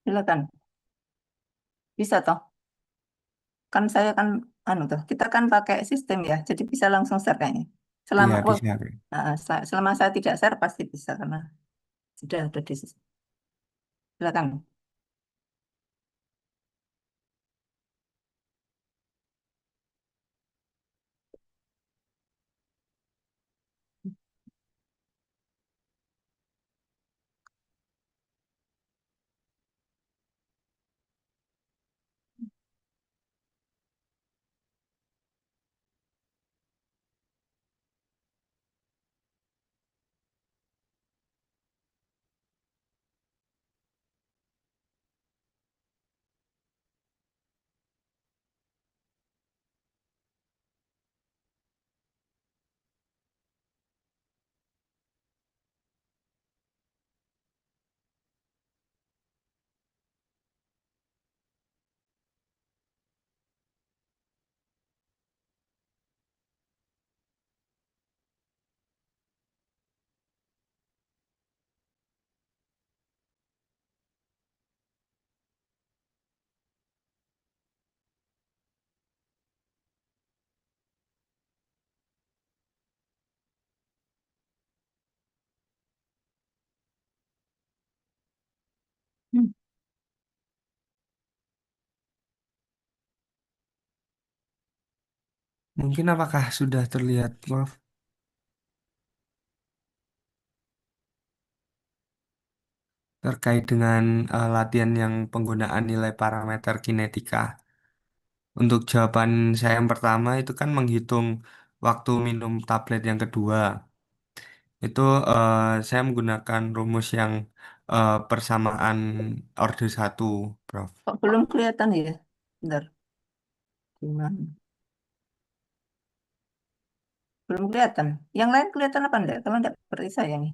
silakan bisa toh. Kan saya kan anu tuh, kita kan pakai sistem ya, jadi bisa langsung share kayaknya. Selama Iya oh, bisa. selama saya tidak share pasti bisa karena sudah ada di sistem. Silakan. Hmm. Mungkin apakah sudah terlihat Prof terkait dengan latihan yang penggunaan nilai parameter kinetika. Untuk jawaban saya yang pertama itu kan menghitung waktu minum tablet yang kedua. Itu saya menggunakan rumus yang persamaan orde satu, Prof. Kok belum kelihatan ya? Bentar, gimana? Belum kelihatan. Yang lain kelihatan apa enggak? Kalau enggak berarti saya nih.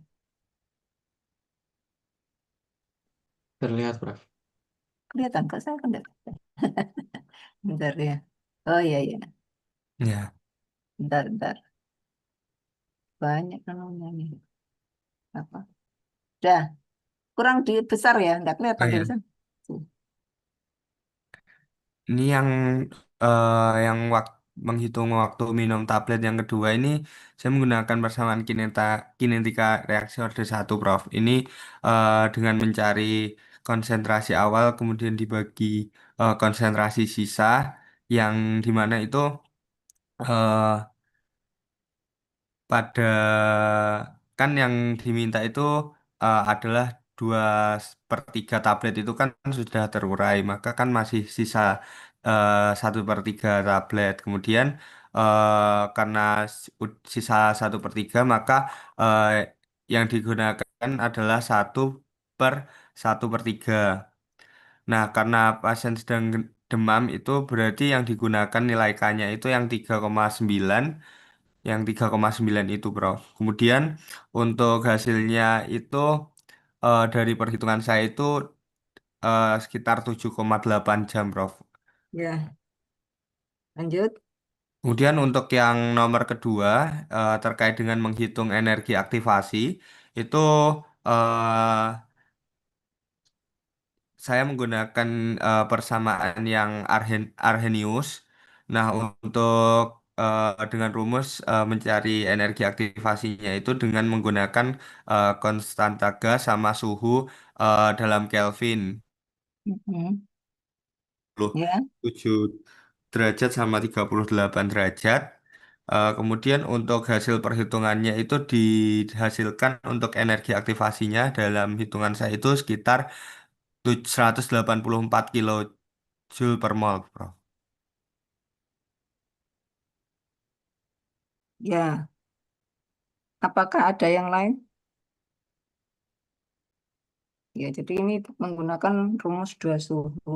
Terlihat, Prof. Kelihatan kok saya kan enggak. Bentar ya. Oh iya iya. Ya, Bentar bentar. Banyak namanya nih. Apa? Udah, kurang di besar ya, enggak oh kelihatan ya. tulisan. Tuh. Ini yang menghitung waktu minum tablet yang kedua ini saya menggunakan persamaan kinetika reaksi orde satu, Prof. Ini dengan mencari konsentrasi awal kemudian dibagi konsentrasi sisa yang dimana itu eh, pada kan yang diminta itu adalah 2/3 tablet itu kan sudah terurai, maka kan masih sisa 1/3 tablet. Kemudian karena sisa 1/3, maka eh, yang digunakan adalah 1/1/3. Nah, karena pasien sedang demam itu berarti yang digunakan nilai K-nya itu yang 3,9, itu, Prof. Kemudian untuk hasilnya itu dari perhitungan saya itu sekitar 7,8 jam, Prof. Ya, lanjut. Kemudian untuk yang nomor kedua terkait dengan menghitung energi aktivasi itu eh, saya menggunakan persamaan yang Arrhenius. Nah, untuk dengan rumus mencari energi aktivasinya itu dengan menggunakan konstanta gas sama suhu dalam Kelvin Mhm. Ya, 7 derajat sama 38 derajat. Kemudian untuk hasil perhitungannya itu dihasilkan untuk energi aktivasinya dalam hitungan saya itu sekitar 184 kilojoule per mol, Prof. ya. Apakah ada yang lain? Ya, jadi ini menggunakan rumus dua suhu.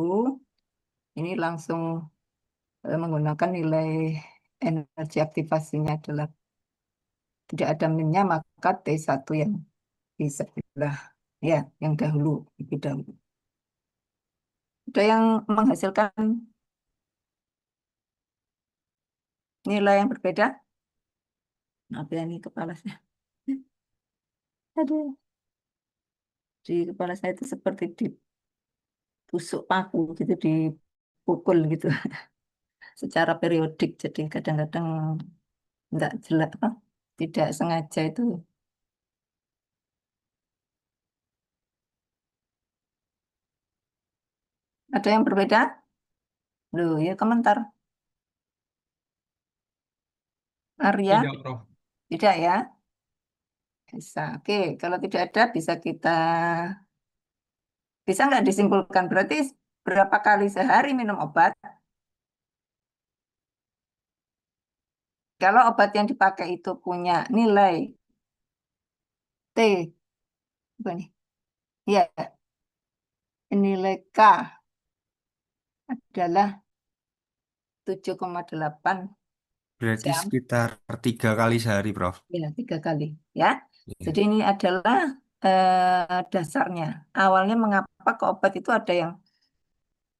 Ini langsung menggunakan nilai energi aktivasinya adalah tidak ada minnya, maka T1 yang di sebelah, ya, yang dahulu, lebih dahulu. Ada yang menghasilkan nilai yang berbeda? Maaf ya, ini kepala saya. Aduh, di kepala saya itu seperti ditusuk paku gitu, dipukul gitu secara periodik. Jadi kadang-kadang nggak jelas apa, tidak sengaja itu. Ada yang berbeda? Loh, ya komentar. Arya, Tidak, Prof. tidak ya? Bisa. Oke, kalau tidak ada bisa nggak disimpulkan? Berarti berapa kali sehari minum obat? Kalau obat yang dipakai itu punya nilai T, apa nih? Ya, nilai K adalah 7,8 Berarti jam, sekitar 3 kali sehari, Prof. ya 3 kali. Ya, Iya. jadi ini adalah dasarnya. Awalnya mengapa ke obat itu ada yang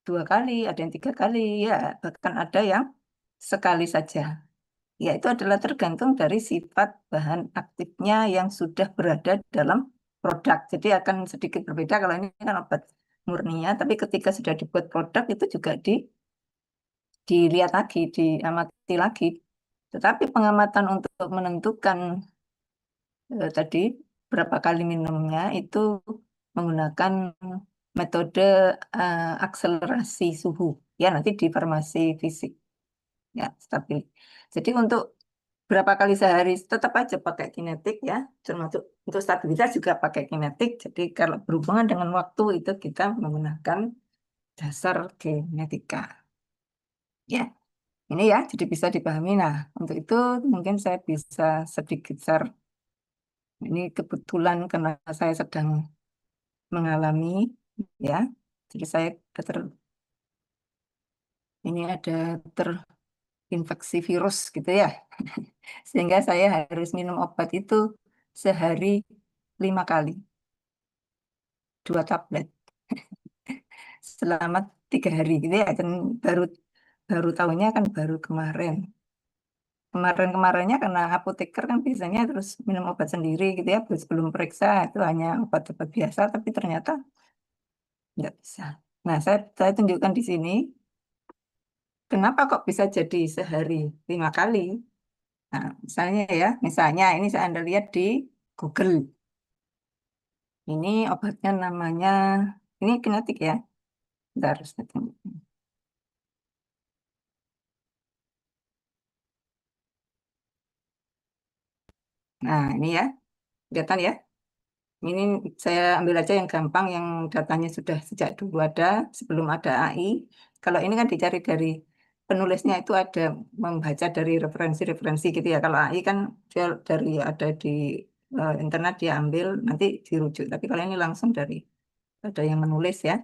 2 kali, ada yang 3 kali, ya bahkan ada yang sekali saja. Ya, itu adalah tergantung dari sifat bahan aktifnya yang sudah berada dalam produk. Jadi akan sedikit berbeda kalau ini kan obat murninya, tapi ketika sudah dibuat produk itu juga dilihat lagi, diamati lagi. Tetapi pengamatan untuk menentukan tadi berapa kali minumnya itu menggunakan metode akselerasi suhu. Ya, nanti di farmasi fisik. Ya, stabil. Jadi untuk berapa kali sehari tetap aja pakai kinetik ya, termasuk untuk stabilitas juga pakai kinetik. Jadi kalau berhubungan dengan waktu itu kita menggunakan dasar kinetika. Ya, ini ya, jadi bisa dipahami. Nah, untuk itu mungkin saya bisa sedikit share. Ini kebetulan karena saya sedang mengalami, ya. Jadi saya ini ada terinfeksi virus gitu ya. Sehingga saya harus minum obat itu sehari 5 kali, 2 tablet selama 3 hari gitu ya. Dan baru baru tahunya kan baru kemarin. Kemarin-kemarinnya karena apoteker kan biasanya terus minum obat sendiri gitu ya, sebelum periksa itu hanya obat-obat biasa, tapi ternyata nggak bisa. Nah, saya tunjukkan di sini, kenapa kok bisa jadi sehari 5 kali. Nah, misalnya ini saya Anda lihat di Google. Ini obatnya namanya, ini kinetik ya. Bentar, saya tunjukin. Nah, ini ya, kelihatan ya. Ini saya ambil aja yang gampang, yang datanya sudah sejak dulu ada, sebelum ada AI. Kalau ini kan dicari dari penulisnya itu ada membaca dari referensi-referensi gitu ya. Kalau AI kan dia dari ada di internet dia ambil nanti dirujuk. Tapi kalau ini langsung dari ada yang menulis ya.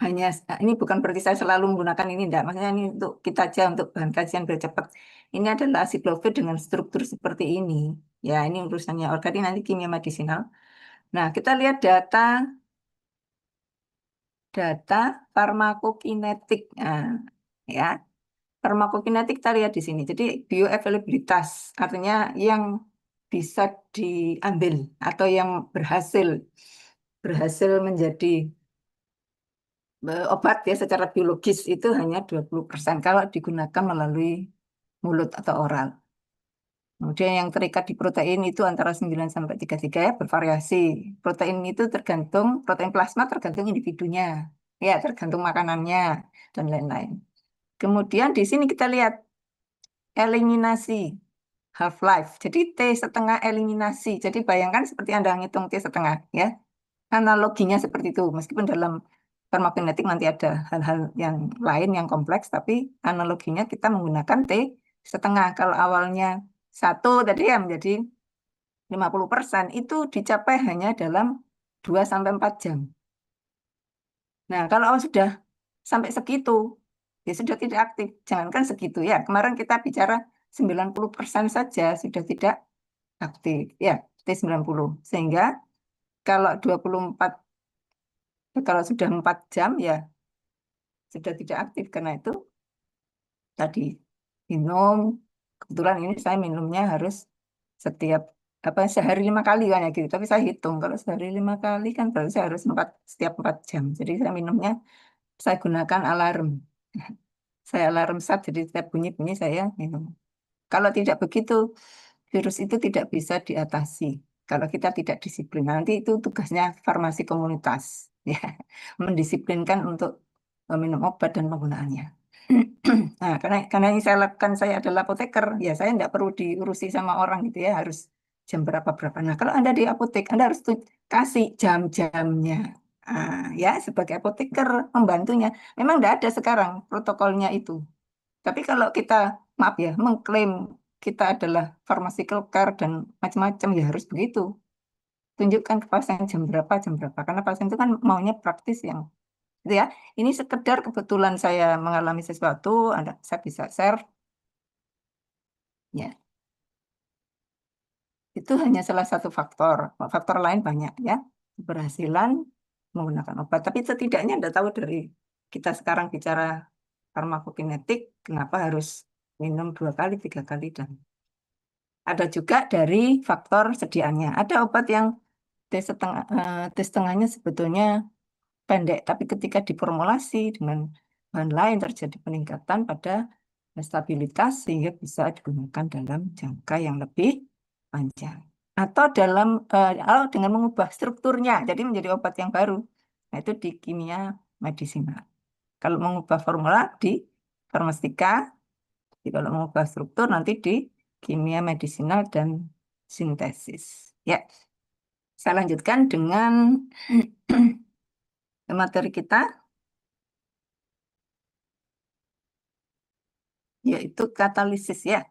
Hanya ini bukan berarti saya selalu menggunakan ini, enggak. Maksudnya ini untuk kita aja untuk bahan kajian biar cepat. Ini adalah acyclovir dengan struktur seperti ini. Ya, ini urusannya organik nanti kimia medisinal. Nah, kita lihat data farmakokinetik. Nah, ya, farmakokinetik kita lihat di sini. Jadi bioavailabilitas artinya yang bisa diambil atau yang berhasil berhasil menjadi obat ya secara biologis itu hanya 20% kalau digunakan melalui mulut atau oral. Kemudian yang terikat di protein itu antara 9 sampai 33 ya, bervariasi. Protein itu tergantung, protein plasma tergantung individunya. Ya, tergantung makanannya dan lain-lain. Kemudian di sini kita lihat eliminasi half-life. Jadi T setengah eliminasi. Jadi bayangkan seperti Anda ngitung T setengah ya. Analoginya seperti itu. Meskipun dalam farmakokinetik nanti ada hal-hal yang lain yang kompleks, tapi analoginya kita menggunakan T setengah. Kalau awalnya 1 tadi ya menjadi 50%, itu dicapai hanya dalam 2 sampai 4 jam. Nah, kalau sudah sampai segitu, ya sudah tidak aktif. Jangankan segitu ya. Kemarin kita bicara 90% saja sudah tidak aktif. Ya, T90. Sehingga kalau 24, kalau sudah 4 jam ya sudah tidak aktif. Karena itu tadi minum, kebetulan ini saya minumnya harus setiap sehari 5 kali kan ya gitu. Tapi saya hitung kalau sehari 5 kali kan berarti saya harus setiap 4 jam. Jadi saya minumnya saya gunakan alarm. Saya alarm set, jadi setiap bunyi-bunyi saya minum. Kalau tidak begitu, virus itu tidak bisa diatasi. Kalau kita tidak disiplin, nanti itu tugasnya farmasi komunitas, ya, mendisiplinkan untuk minum obat dan penggunaannya. Nah, karena yang saya lakukan, saya adalah apoteker, ya saya tidak perlu diurusi sama orang gitu ya, harus jam berapa-berapa. Nah, kalau Anda di apotek, Anda harus kasih jam-jamnya. Ya, sebagai apoteker, membantunya. Memang tidak ada sekarang protokolnya itu. Tapi kalau kita, maaf ya, mengklaim kita adalah pharmaceutical care dan macam-macam, ya harus begitu. Tunjukkan ke pasien jam berapa. Karena pasien itu kan maunya praktis yang gitu ya. Ini sekedar kebetulan saya mengalami sesuatu, saya bisa share. Ya, itu hanya salah satu faktor. Faktor lain banyak ya. Keberhasilan menggunakan obat. Tapi setidaknya Anda tahu dari kita sekarang bicara farmakokinetik, kenapa harus minum 2 kali, 3 kali, dan ada juga dari faktor sediaannya. Ada obat yang T setengahnya sebetulnya pendek, tapi ketika diformulasi dengan bahan lain terjadi peningkatan pada stabilitas sehingga bisa digunakan dalam jangka yang lebih panjang. Atau dengan mengubah strukturnya, jadi menjadi obat yang baru. Nah, itu di kimia medisinal. Kalau mengubah formula di farmastika, kalau mengubah struktur nanti di kimia medisinal dan sintesis. Ya, saya lanjutkan dengan materi kita, yaitu katalisis ya.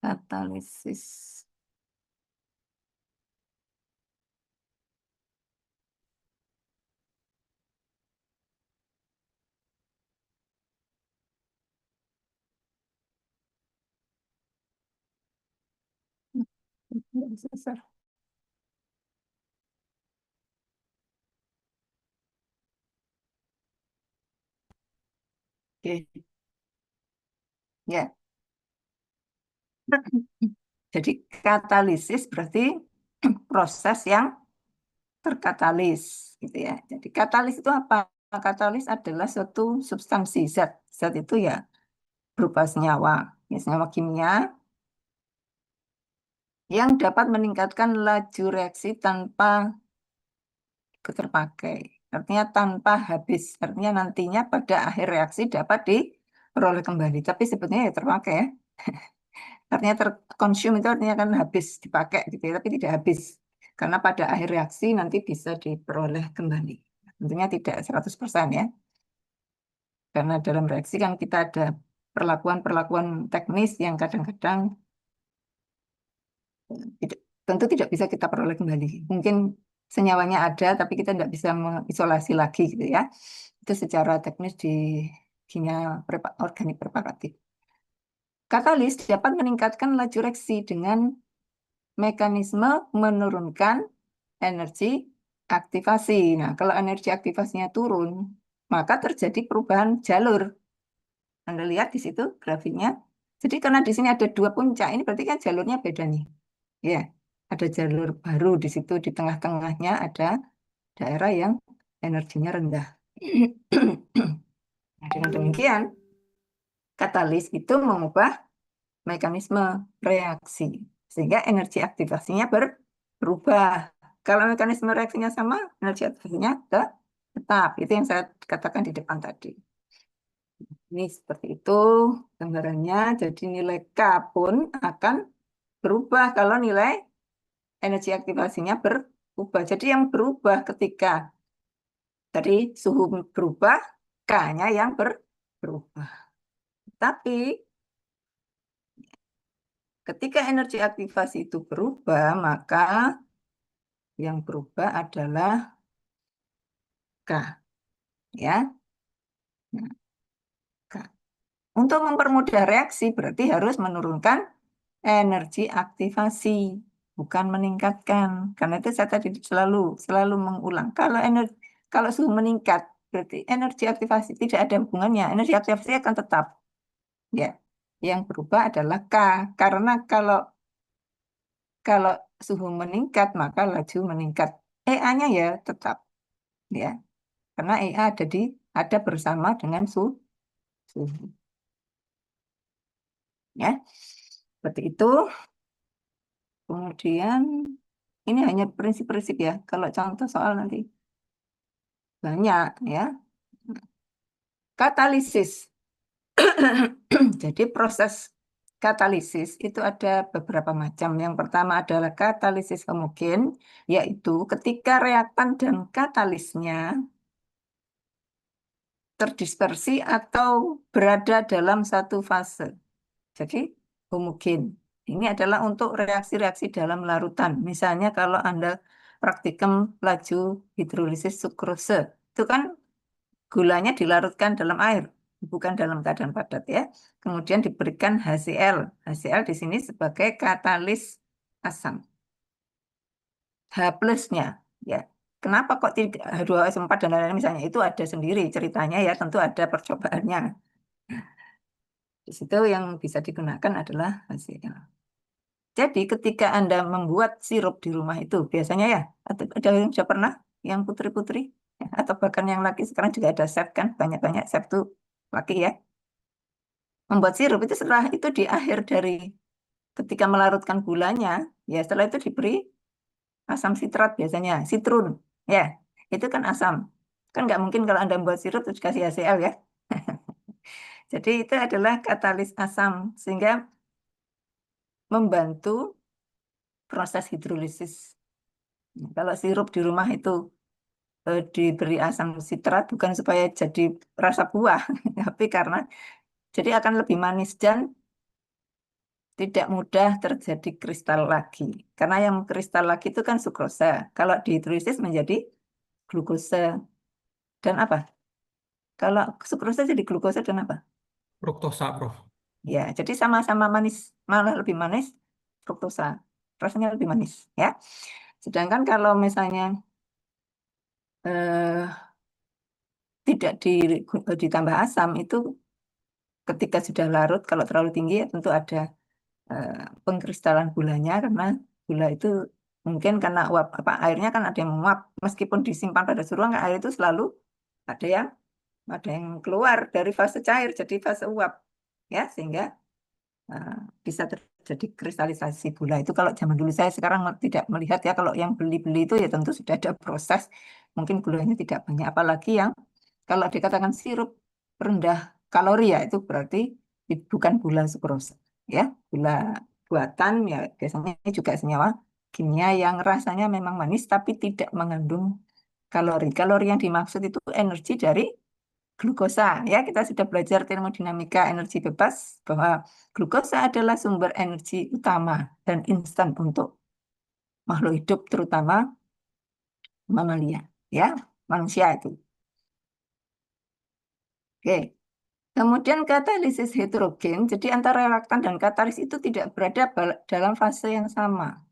Katalisis. Oke, ya. Jadi katalisis berarti proses yang terkatalis, gitu ya. Jadi katalis itu apa? Katalis adalah suatu substansi zat. Zat itu ya berupa senyawa, ya, senyawa kimia yang dapat meningkatkan laju reaksi tanpa terpakai. Artinya tanpa habis. Artinya nantinya pada akhir reaksi dapat peroleh kembali. Tapi sebetulnya ya terpakai ya. Artinya terkonsum itu artinya kan habis dipakai gitu ya, tapi tidak habis. Karena pada akhir reaksi nanti bisa diperoleh kembali. Tentunya tidak 100% ya. Karena dalam reaksi kan kita ada perlakuan-perlakuan teknis yang kadang-kadang tentu tidak bisa kita peroleh kembali. Mungkin senyawanya ada, tapi kita tidak bisa mengisolasi lagi gitu ya. Itu secara teknis di kimia organik preparatif. Katalis dapat meningkatkan laju reaksi dengan mekanisme menurunkan energi aktivasi. Nah, kalau energi aktivasinya turun, maka terjadi perubahan jalur. Anda lihat di situ grafiknya. Jadi karena di sini ada dua puncak, ini berarti kan jalurnya beda nih. Ya, ada jalur baru di situ, di tengah-tengahnya ada daerah yang energinya rendah. Nah, dengan demikian, katalis itu mengubah mekanisme reaksi, sehingga energi aktivasinya berubah. Kalau mekanisme reaksinya sama, energi aktivasinya tetap. Itu yang saya katakan di depan tadi. Ini seperti itu gambarannya. Jadi nilai K pun akan berubah kalau nilai energi aktivasinya berubah. Jadi yang berubah ketika tadi suhu berubah, K-nya yang berubah. Tapi ketika energi aktivasi itu berubah, maka yang berubah adalah K. Ya. Nah, K. Untuk mempermudah reaksi berarti harus menurunkan energi aktivasi, bukan meningkatkan. Karena itu saya tadi selalu mengulang. Kalau suhu meningkat, berarti energi aktivasi tidak ada hubungannya. Energi aktivasi akan tetap. Ya, yang berubah adalah K. Karena kalau suhu meningkat, maka laju meningkat. EA-nya ya tetap. Ya, karena EA ada bersama dengan suhu. Ya, seperti itu. Kemudian ini hanya prinsip-prinsip ya. Kalau contoh soal nanti banyak ya. Katalisis. Jadi proses katalisis itu ada beberapa macam. Yang pertama adalah katalisis homogen, yaitu ketika reaktan dan katalisnya terdispersi atau berada dalam satu fase. Jadi homogen. Ini adalah untuk reaksi-reaksi dalam larutan. Misalnya kalau Anda praktikum laju hidrolisis sukrose, itu kan gulanya dilarutkan dalam air, bukan dalam keadaan padat ya. Kemudian diberikan HCl. HCl di sini sebagai katalis asam. H plusnya ya. Kenapa kok tidak H2SO4 dan lain-lain misalnya itu ada sendiri ceritanya ya, tentu ada percobaannya. Di situ yang bisa digunakan adalah HCl. Jadi ketika Anda membuat sirup di rumah itu biasanya ya, ada yang sudah pernah yang putri-putri ya, atau bahkan yang laki sekarang juga ada chef kan, banyak-banyak chef tuh laki ya. Membuat sirup itu setelah itu di akhir dari ketika melarutkan gulanya, ya setelah itu diberi asam sitrat biasanya, sitrun ya. Itu kan asam. Kan nggak mungkin kalau Anda membuat sirup terus kasih HCl ya. Jadi itu adalah katalis asam sehingga membantu proses hidrolisis. Kalau sirup di rumah itu diberi asam sitrat bukan supaya jadi rasa buah, tapi karena jadi akan lebih manis dan tidak mudah terjadi kristal lagi. Karena yang kristal lagi itu kan sukrosa. Kalau dihidrolisis menjadi glukosa. Dan apa? Kalau sukrosa jadi glukosa dan apa? Fruktosa, Prof. Ya, jadi sama-sama manis, malah lebih manis fruktosa. Rasanya lebih manis, ya. Sedangkan kalau misalnya eh, tidak ditambah asam itu ketika sudah larut, kalau terlalu tinggi ya tentu ada pengkristalan gulanya karena gula itu mungkin karena uap apa airnya kan ada yang menguap meskipun disimpan pada suhu ruang air itu selalu ada yang keluar dari fase cair jadi fase uap ya sehingga uh, bisa terjadi kristalisasi gula itu kalau zaman dulu saya sekarang tidak melihat ya kalau yang beli-beli itu ya tentu sudah ada proses mungkin gulanya tidak banyak apalagi yang kalau dikatakan sirup rendah kalori ya, itu berarti bukan gula sukrosa ya. Gula buatan ya biasanya juga senyawa kimia yang rasanya memang manis tapi tidak mengandung kalori. Kalori yang dimaksud itu energi dari glukosa ya. Kita sudah belajar termodinamika energi bebas bahwa glukosa adalah sumber energi utama dan instan untuk makhluk hidup terutama mamalia ya, manusia itu. Oke. Kemudian katalisis heterogen, jadi antara reaktan dan katalis itu tidak berada dalam fase yang sama.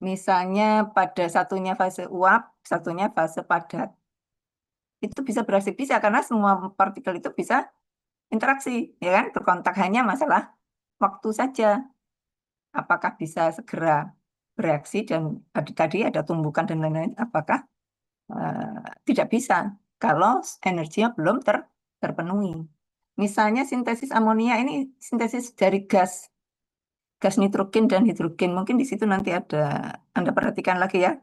Misalnya pada satunya fase uap, satunya fase padat. Itu bisa bereaksi, bisa karena semua partikel itu bisa interaksi, ya kan? Berkontak, hanya masalah waktu saja. Apakah bisa segera bereaksi dan tadi ada tumbukan dan lain-lain, apakah tidak bisa kalau energinya belum terpenuhi. Misalnya sintesis amonia ini sintesis dari gas nitrogen dan hidrogen. Mungkin di situ nanti ada, Anda perhatikan lagi ya,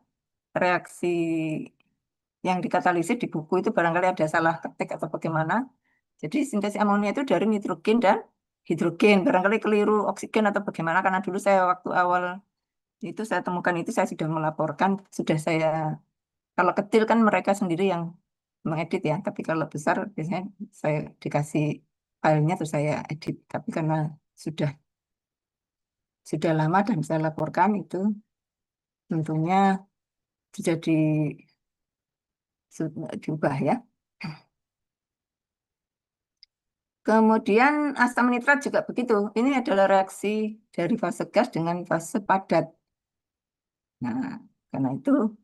reaksi yang dikatalisis di buku itu barangkali ada salah ketik atau bagaimana. Jadi sintesis amonia itu dari nitrogen dan hidrogen. Barangkali keliru oksigen atau bagaimana, karena dulu saya waktu awal itu saya temukan itu saya sudah melaporkan, sudah saya, kalau kecil kan mereka sendiri yang mengedit ya, tapi kalau besar biasanya saya dikasih filenya terus saya edit. Tapi karena sudah sudah lama dan saya laporkan itu tentunya jadi diubah ya. Kemudian asam nitrat juga begitu. Ini adalah reaksi dari fase gas dengan fase padat. Nah, karena itu,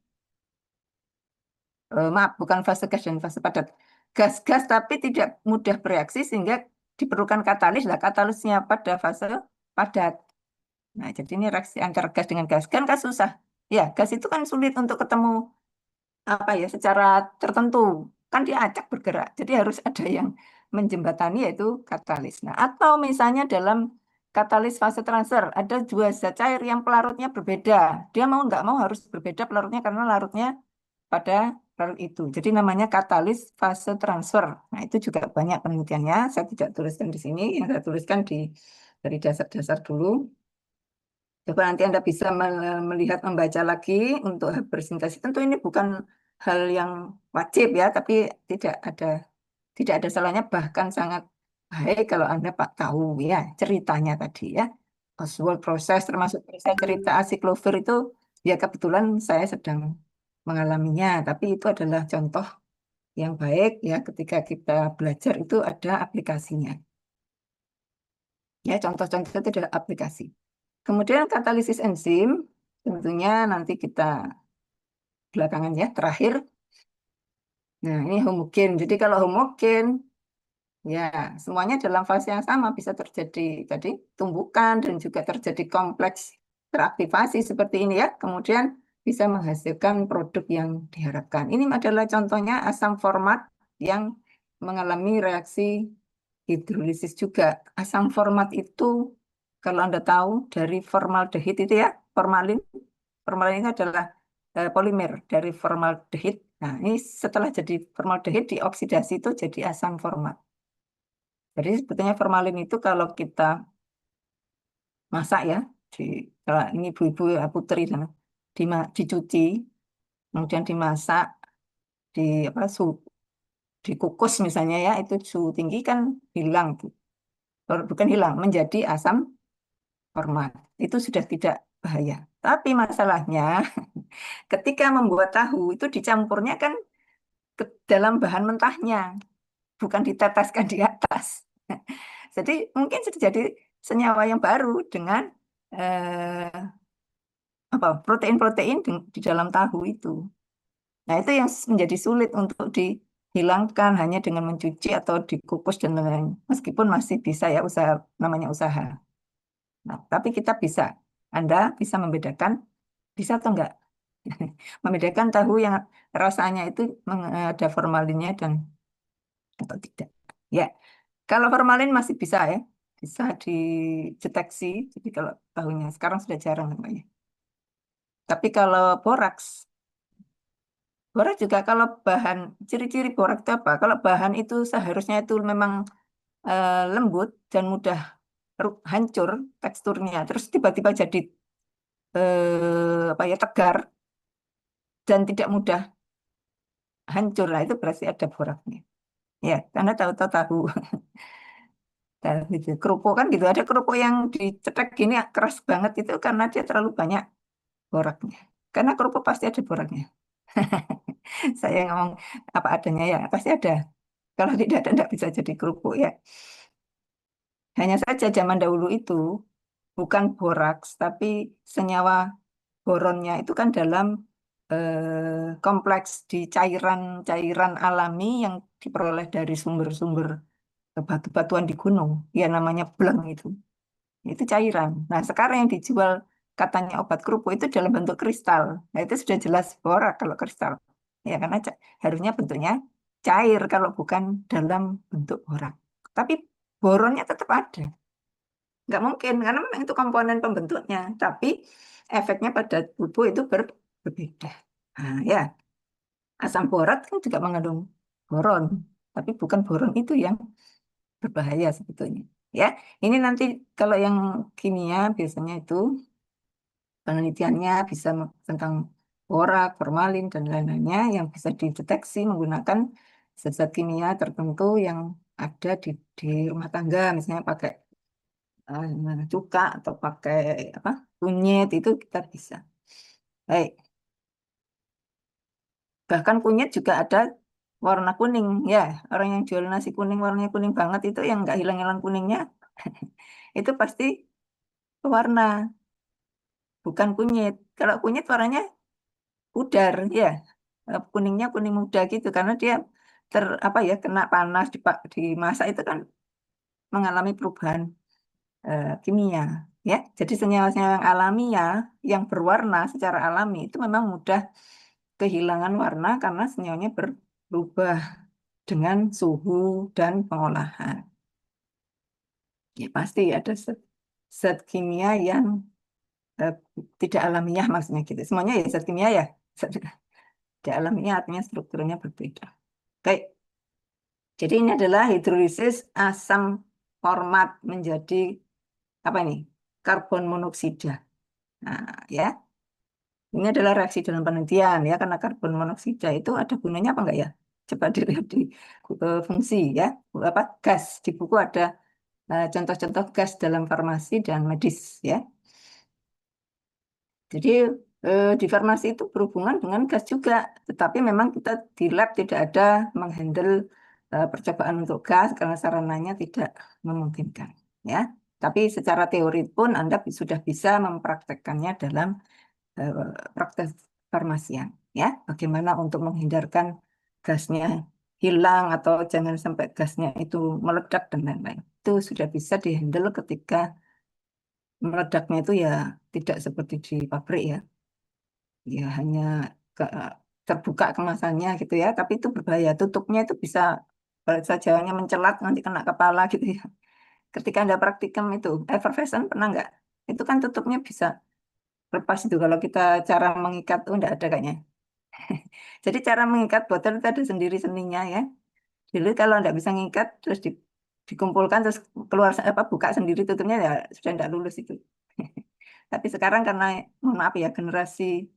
maaf, bukan fase gas dan fase padat. Gas-gas tapi tidak mudah bereaksi sehingga diperlukan katalis. Lah, katalisnya pada fase padat. Nah, jadi ini reaksi antara gas dengan gas. Kan susah. Ya, gas itu kan sulit untuk ketemu apa ya secara tertentu. Kan dia acak bergerak. Jadi harus ada yang menjembatani yaitu katalis. Nah, atau misalnya dalam katalis fase transfer ada dua zat cair yang pelarutnya berbeda. Dia mau nggak mau harus berbeda pelarutnya karena larutnya pada larut itu. Jadi namanya katalis fase transfer. Nah, itu juga banyak penelitiannya. Saya tidak tuliskan di sini. Yang saya tuliskan dari dasar-dasar dulu. Coba nanti Anda bisa melihat, membaca lagi untuk bersintesis. Tentu ini bukan hal yang wajib ya, tapi tidak ada salahnya, bahkan sangat baik kalau Anda Pak tahu ya ceritanya tadi ya. Oswald proses termasuk saya cerita asiklover itu ya kebetulan saya sedang mengalaminya, tapi itu adalah contoh yang baik ya ketika kita belajar itu ada aplikasinya. Ya, contoh-contoh itu adalah aplikasi. Kemudian katalisis enzim, tentunya nanti kita belakangan ya, terakhir. Nah, ini homogen. Jadi kalau homogen, ya semuanya dalam fase yang sama bisa terjadi tadi tumbukan dan juga terjadi kompleks teraktivasi seperti ini ya. Kemudian bisa menghasilkan produk yang diharapkan. Ini adalah contohnya asam format yang mengalami reaksi hidrolisis juga. Asam format itu kalau Anda tahu dari formaldehid itu ya, formalin. Formalin itu adalah polimer dari formaldehid. Nah, ini setelah jadi formaldehid dioksidasi itu jadi asam format. Jadi sebetulnya formalin itu kalau kita masak ya, kalau ini ibu-ibu putri dicuci, kemudian dimasak, di apa dikukus misalnya ya, itu suhu tinggi kan hilang, bukan hilang, menjadi asam format. Itu sudah tidak bahaya. Tapi masalahnya ketika membuat tahu itu dicampurnya kan ke dalam bahan mentahnya, bukan diteteskan di atas. Jadi mungkin sudah jadi senyawa yang baru dengan protein-protein di dalam tahu itu. Nah, itu yang menjadi sulit untuk dihilangkan hanya dengan mencuci atau dikukus dan lain-lain. Meskipun masih bisa ya usaha, namanya usaha. Nah, tapi kita bisa. Anda bisa membedakan, bisa atau enggak? Membedakan tahu yang rasanya itu ada formalinnya dan atau tidak. Ya, kalau formalin masih bisa ya, bisa dideteksi. Jadi kalau tahunya sekarang sudah jarang namanya. Tapi kalau boraks Borak juga kalau bahan, ciri-ciri borak itu apa? Kalau bahan itu seharusnya itu memang lembut dan mudah hancur teksturnya, terus tiba-tiba jadi apa ya, tegar dan tidak mudah hancur, lah itu berarti ada boraknya. Ya, karena tahu-tahu tahu. Tahu gitu. Kerupuk kan gitu, ada kerupuk yang dicetek gini keras banget itu karena dia terlalu banyak boraknya. Karena kerupuk pasti ada boraknya. Saya ngomong apa adanya ya, pasti ada. Kalau tidak ada, tidak bisa jadi kerupuk ya. Hanya saja zaman dahulu itu bukan boraks, tapi senyawa boronnya itu kan dalam kompleks di cairan-cairan alami yang diperoleh dari sumber-sumber batu-batuan di gunung. Ya namanya bleng itu. Itu cairan. Nah, sekarang yang dijual katanya obat kerupuk itu dalam bentuk kristal. Nah, itu sudah jelas borak kalau kristal. Ya, karena harusnya bentuknya cair kalau bukan dalam bentuk borak. Tapi boronnya tetap ada. Nggak mungkin, karena memang itu komponen pembentuknya. Tapi efeknya pada tubuh itu berbeda. Nah, ya, asam borat kan juga mengandung boron. Tapi bukan boron itu yang berbahaya sebetulnya. Ya, ini nanti kalau yang kimia biasanya itu penelitiannya bisa tentang borak, formalin, dan lain-lainnya yang bisa dideteksi menggunakan zat-zat kimia tertentu yang ada di rumah tangga, misalnya pakai cuka atau pakai apa kunyit itu kita bisa. Baik, bahkan kunyit juga ada warna kuning ya. Orang yang jual nasi kuning warnanya kuning banget itu yang nggak hilang-hilang kuningnya itu pasti pewarna, bukan kunyit. Kalau kunyit warnanya pudar ya. Kuningnya kuning muda gitu karena dia apa ya, kena panas dimasak itu kan mengalami perubahan kimia ya. Jadi senyawa-senyawa yang alamiah yang berwarna secara alami itu memang mudah kehilangan warna karena senyawanya berubah dengan suhu dan pengolahan. Ya pasti ada zat kimia yang eh, tidak alamiah maksudnya gitu. Semuanya ya zat kimia ya. Tidak alamiah artinya strukturnya berbeda. Baik. Jadi ini adalah hidrolisis asam format menjadi apa ini? Karbon monoksida. Nah, ya. Ini adalah reaksi dalam penelitian ya, karena karbon monoksida itu ada gunanya apa enggak ya? Coba dilihat di fungsi ya, apa gas di buku ada contoh-contoh gas dalam farmasi dan medis ya. Jadi di farmasi itu berhubungan dengan gas juga, tetapi memang kita di lab tidak ada menghandle percobaan untuk gas karena sarananya tidak memungkinkan ya. Tapi secara teori pun Anda sudah bisa mempraktekkannya dalam praktek farmasian ya, bagaimana untuk menghindarkan gasnya hilang atau jangan sampai gasnya itu meledak dan lain-lain. Itu sudah bisa dihandle ketika meledaknya itu ya tidak seperti di pabrik ya, ya hanya terbuka kemasannya gitu ya, tapi itu berbahaya. Tutupnya itu bisa bahasa Jawanya mencelat nanti kena kepala gitu ya. Ketika Anda praktikum itu effervescent pernah nggak? Itu kan tutupnya bisa lepas itu kalau kita cara mengikat tuh enggak ada kayaknya. Jadi cara mengikat botol itu ada sendiri seninya ya. Jadi kalau enggak bisa mengikat terus dikumpulkan terus keluar apa buka sendiri tutupnya ya sudah enggak lulus itu. Tapi sekarang karena mohon maaf ya generasi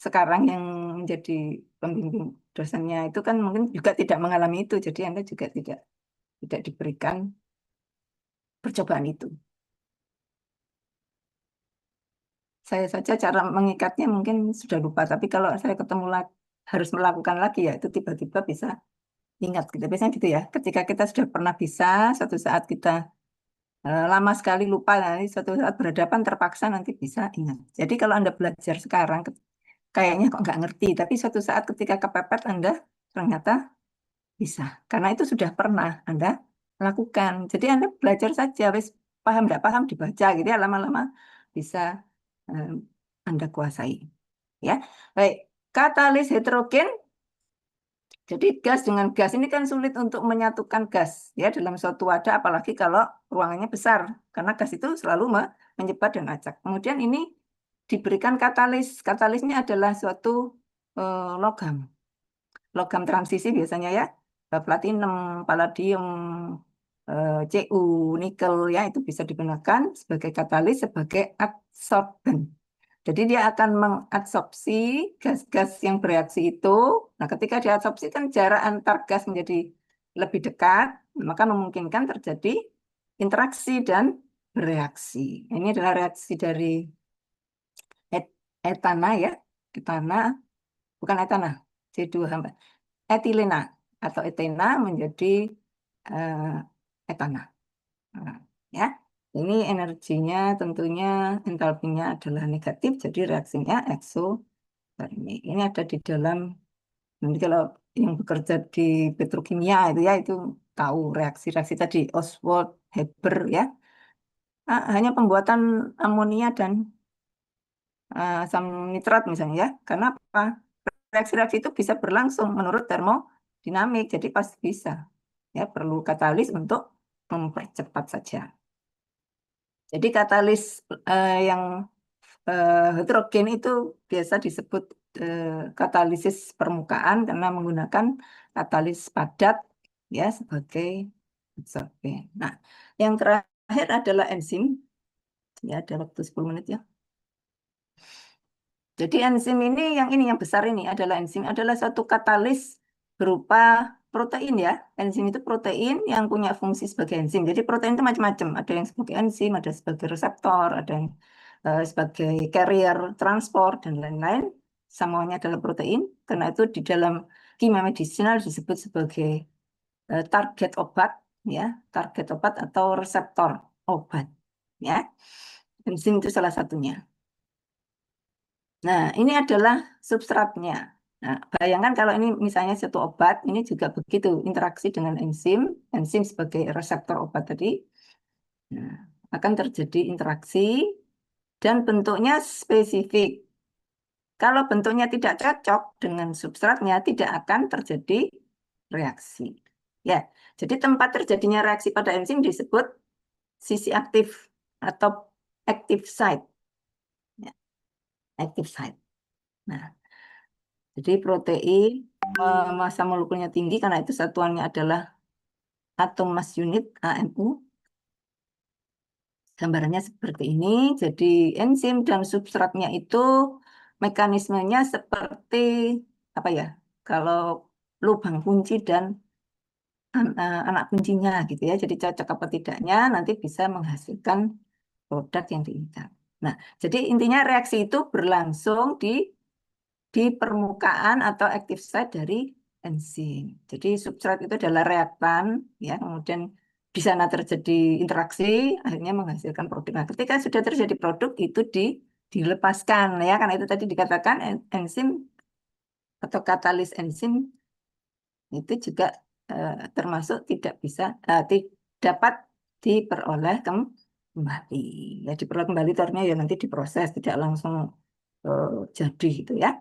sekarang yang menjadi pembimbing dosennya itu kan mungkin juga tidak mengalami itu. Jadi Anda juga tidak diberikan percobaan itu. Saya saja cara mengikatnya mungkin sudah lupa, tapi kalau saya ketemu lagi, harus melakukan lagi ya itu tiba-tiba bisa ingat gitu. Biasanya gitu ya. Ketika kita sudah pernah bisa, suatu saat kita lama sekali lupa, nanti suatu saat berhadapan terpaksa nanti bisa ingat. Jadi kalau Anda belajar sekarang, kayaknya kok nggak ngerti, tapi suatu saat ketika kepepet Anda ternyata bisa. Karena itu sudah pernah Anda lakukan. Jadi Anda belajar saja, wis paham nggak paham dibaca gitu ya, lama-lama bisa eh, Anda kuasai. Ya, baik. Katalis heterogen. Jadi gas dengan gas ini kan sulit untuk menyatukan gas ya dalam suatu wadah, apalagi kalau ruangannya besar, karena gas itu selalu menyebar dan acak. Kemudian ini diberikan katalis. Katalisnya adalah suatu logam. logam transisi biasanya ya, platinum, palladium, Cu, nikel ya itu bisa digunakan sebagai katalis, sebagai adsorben. Jadi dia akan mengadsorpsi gas-gas yang bereaksi itu. Nah, ketika diadsorpsi kan jarak antar gas menjadi lebih dekat, maka memungkinkan terjadi interaksi dan bereaksi. Ini adalah reaksi dari etana ya, etana, bukan etana, C2H4, etilena atau etena menjadi etana. Nah, ya, ini energinya tentunya entalpinya adalah negatif, jadi reaksinya eksotermik. Ini ada di dalam, nanti kalau yang bekerja di petrokimia itu ya itu tahu reaksi-reaksi tadi Oswald Haber ya. Hanya pembuatan amonia dan asam nitrat misalnya ya. Karena apa? Reaksi-reaksi itu bisa berlangsung menurut termodinamik, jadi pasti bisa. Ya, perlu katalis untuk mempercepat saja. Jadi katalis yang heterogen itu biasa disebut katalisis permukaan karena menggunakan katalis padat ya sebagai adsorben. Nah, yang terakhir adalah enzim. Ya, ada waktu 10 menit ya. Jadi enzim ini yang besar ini adalah enzim adalah satu katalis berupa protein ya. Enzim itu protein yang punya fungsi sebagai enzim. Jadi protein itu macam-macam. Ada yang sebagai enzim, ada sebagai reseptor, ada yang sebagai carrier transport dan lain-lain. Semuanya adalah protein. Karena itu di dalam kimia medisinal disebut sebagai target obat ya, target obat atau reseptor obat ya. Enzim itu salah satunya. Nah, ini adalah substratnya. Nah, bayangkan kalau ini misalnya satu obat, ini juga begitu, interaksi dengan enzim, enzim sebagai reseptor obat tadi, nah, akan terjadi interaksi dan bentuknya spesifik. Kalau bentuknya tidak cocok dengan substratnya, tidak akan terjadi reaksi. Ya, jadi tempat terjadinya reaksi pada enzim disebut sisi aktif atau active site. Ya, active site. Nah, jadi protein massa molekulnya tinggi karena itu satuannya adalah atom mass unit AMU. Gambarannya seperti ini. Jadi enzim dan substratnya itu mekanismenya seperti apa ya? Kalau lubang kunci dan anak kuncinya gitu ya. Jadi cocok apa tidaknya nanti bisa menghasilkan produk yang diinginkan. Nah, jadi intinya reaksi itu berlangsung di permukaan atau active site dari enzim. Jadi substrat itu adalah reaktan, ya, kemudian di sana terjadi interaksi, akhirnya menghasilkan produk. Nah, ketika sudah terjadi produk itu dilepaskan, ya, karena itu tadi dikatakan enzim atau katalis enzim itu juga termasuk tidak bisa dapat diperoleh kembali. Ya, diperoleh kembali itu artinya ya nanti diproses, tidak langsung jadi gitu ya.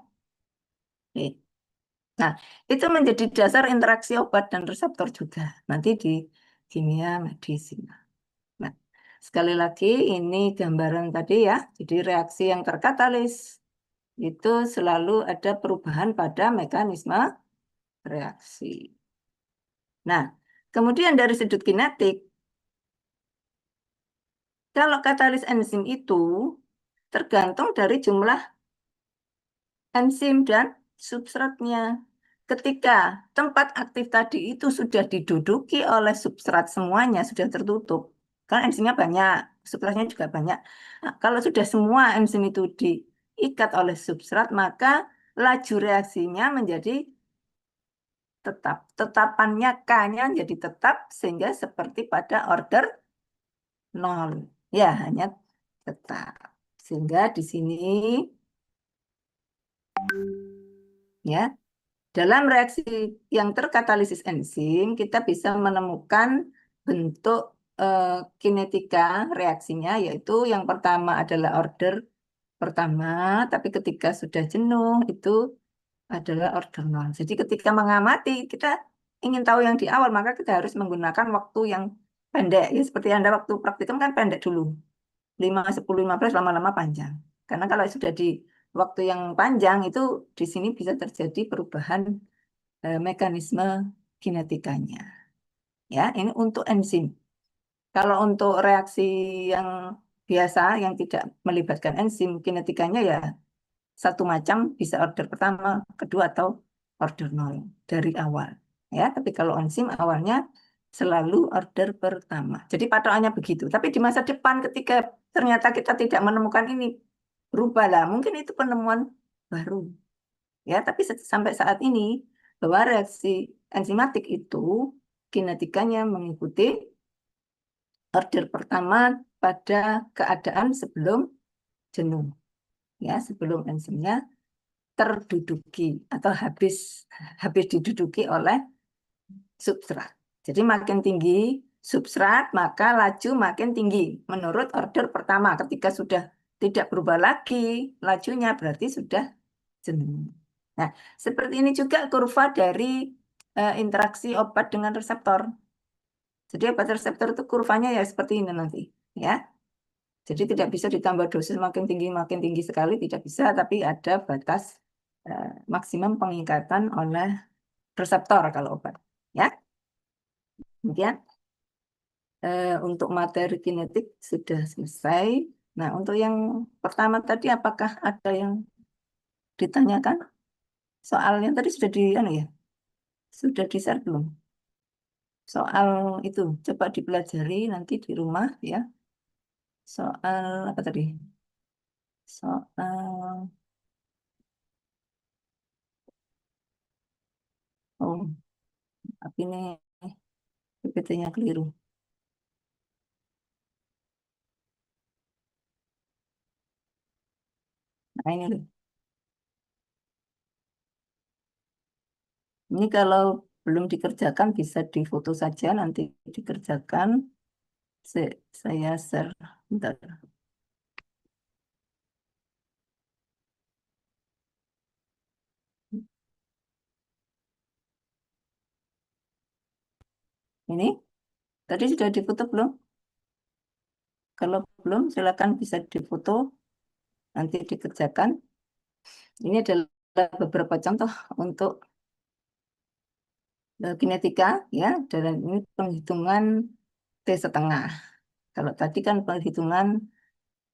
Oke. Nah, itu menjadi dasar interaksi obat dan reseptor juga nanti di kimia medisina. Nah, sekali lagi ini gambaran tadi ya. Jadi reaksi yang terkatalis itu selalu ada perubahan pada mekanisme reaksi. Nah, kemudian dari sudut kinetik, kalau katalis enzim itu tergantung dari jumlah enzim dan substratnya. Ketika tempat aktif tadi itu sudah diduduki oleh substrat semuanya, sudah tertutup. Kan enzimnya banyak, substratnya juga banyak. Nah, kalau sudah semua enzim itu diikat oleh substrat, maka laju reaksinya menjadi tetap. Tetapannya K-nya jadi tetap, sehingga seperti pada order 0. Ya, hanya tetap. Sehingga di sini, ya, dalam reaksi yang terkatalisis enzim, kita bisa menemukan bentuk kinetika reaksinya, yaitu yang pertama adalah order pertama, tapi ketika sudah jenuh itu adalah order 0. Jadi ketika mengamati, kita ingin tahu yang di awal, maka kita harus menggunakan waktu yang pendek. Ya, seperti Anda waktu praktikum kan pendek dulu. 5, 10, 15, lama-lama panjang. Karena kalau sudah di waktu yang panjang, itu di sini bisa terjadi perubahan mekanisme kinetikanya. Ya, ini untuk enzim. Kalau untuk reaksi yang biasa yang tidak melibatkan enzim, kinetikanya ya satu macam, bisa order pertama, kedua, atau order 0 dari awal. Ya, tapi kalau enzim awalnya selalu order pertama. Jadi patokannya begitu. Tapi di masa depan ketika ternyata kita tidak menemukan ini, berubahlah. Mungkin itu penemuan baru. Ya, tapi sampai saat ini bahwa reaksi enzimatik itu kinetikanya mengikuti order pertama pada keadaan sebelum jenuh. Ya, sebelum enzimnya terduduki atau habis diduduki oleh substrat. Jadi makin tinggi substrat, maka laju makin tinggi menurut order pertama. Ketika sudah tidak berubah lagi lajunya, berarti sudah jenuh. Nah, seperti ini juga kurva dari interaksi obat dengan reseptor. Jadi obat reseptor itu kurvanya ya seperti ini nanti, ya. Jadi tidak bisa ditambah dosis makin tinggi sekali, tidak bisa, tapi ada batas maksimum pengikatan oleh reseptor kalau obat. Ya, kemudian untuk materi kinetik sudah selesai. Nah, untuk yang pertama tadi, apakah ada yang ditanyakan? Soalnya tadi sudah sudah di-share belum? Soal itu coba dipelajari nanti di rumah ya. Soal apa tadi? Soal tapi ini PPT-nya keliru. Nah, ini loh. Ini kalau belum dikerjakan bisa difoto saja, nanti dikerjakan. Saya share. Bentar. Ini tadi sudah difoto belum? Kalau belum, silakan bisa difoto, nanti dikerjakan. Ini adalah beberapa contoh untuk kinetika, ya. Dan ini penghitungan T setengah. Kalau tadi kan penghitungan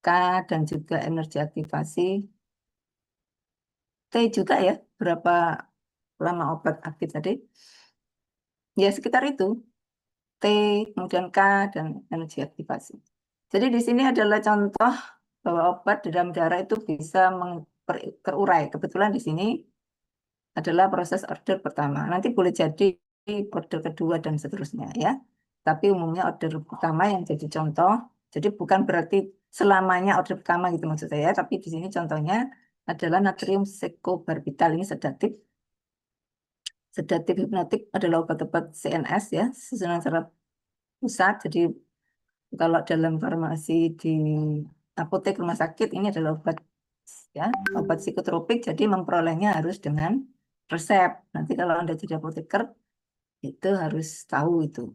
K dan juga energi aktivasi T juga ya, berapa lama obat aktif tadi? Ya sekitar itu, T, kemudian K, dan energi aktivasi. Jadi di sini adalah contoh bahwa obat di dalam darah itu bisa terurai. Kebetulan di sini adalah proses order pertama. Nanti boleh jadi order kedua dan seterusnya ya. Tapi umumnya order pertama yang jadi contoh. Jadi bukan berarti selamanya order pertama gitu maksud saya. Tapi di sini contohnya adalah natrium sekobarbital. Ini sedatif. Sedatif hipnotik adalah obat-obat CNS ya, susunan saraf pusat. Jadi kalau dalam farmasi di apotek rumah sakit ini adalah obat ya, obat psikotropik. Jadi memperolehnya harus dengan resep. Nanti kalau Anda jadi apoteker itu harus tahu itu.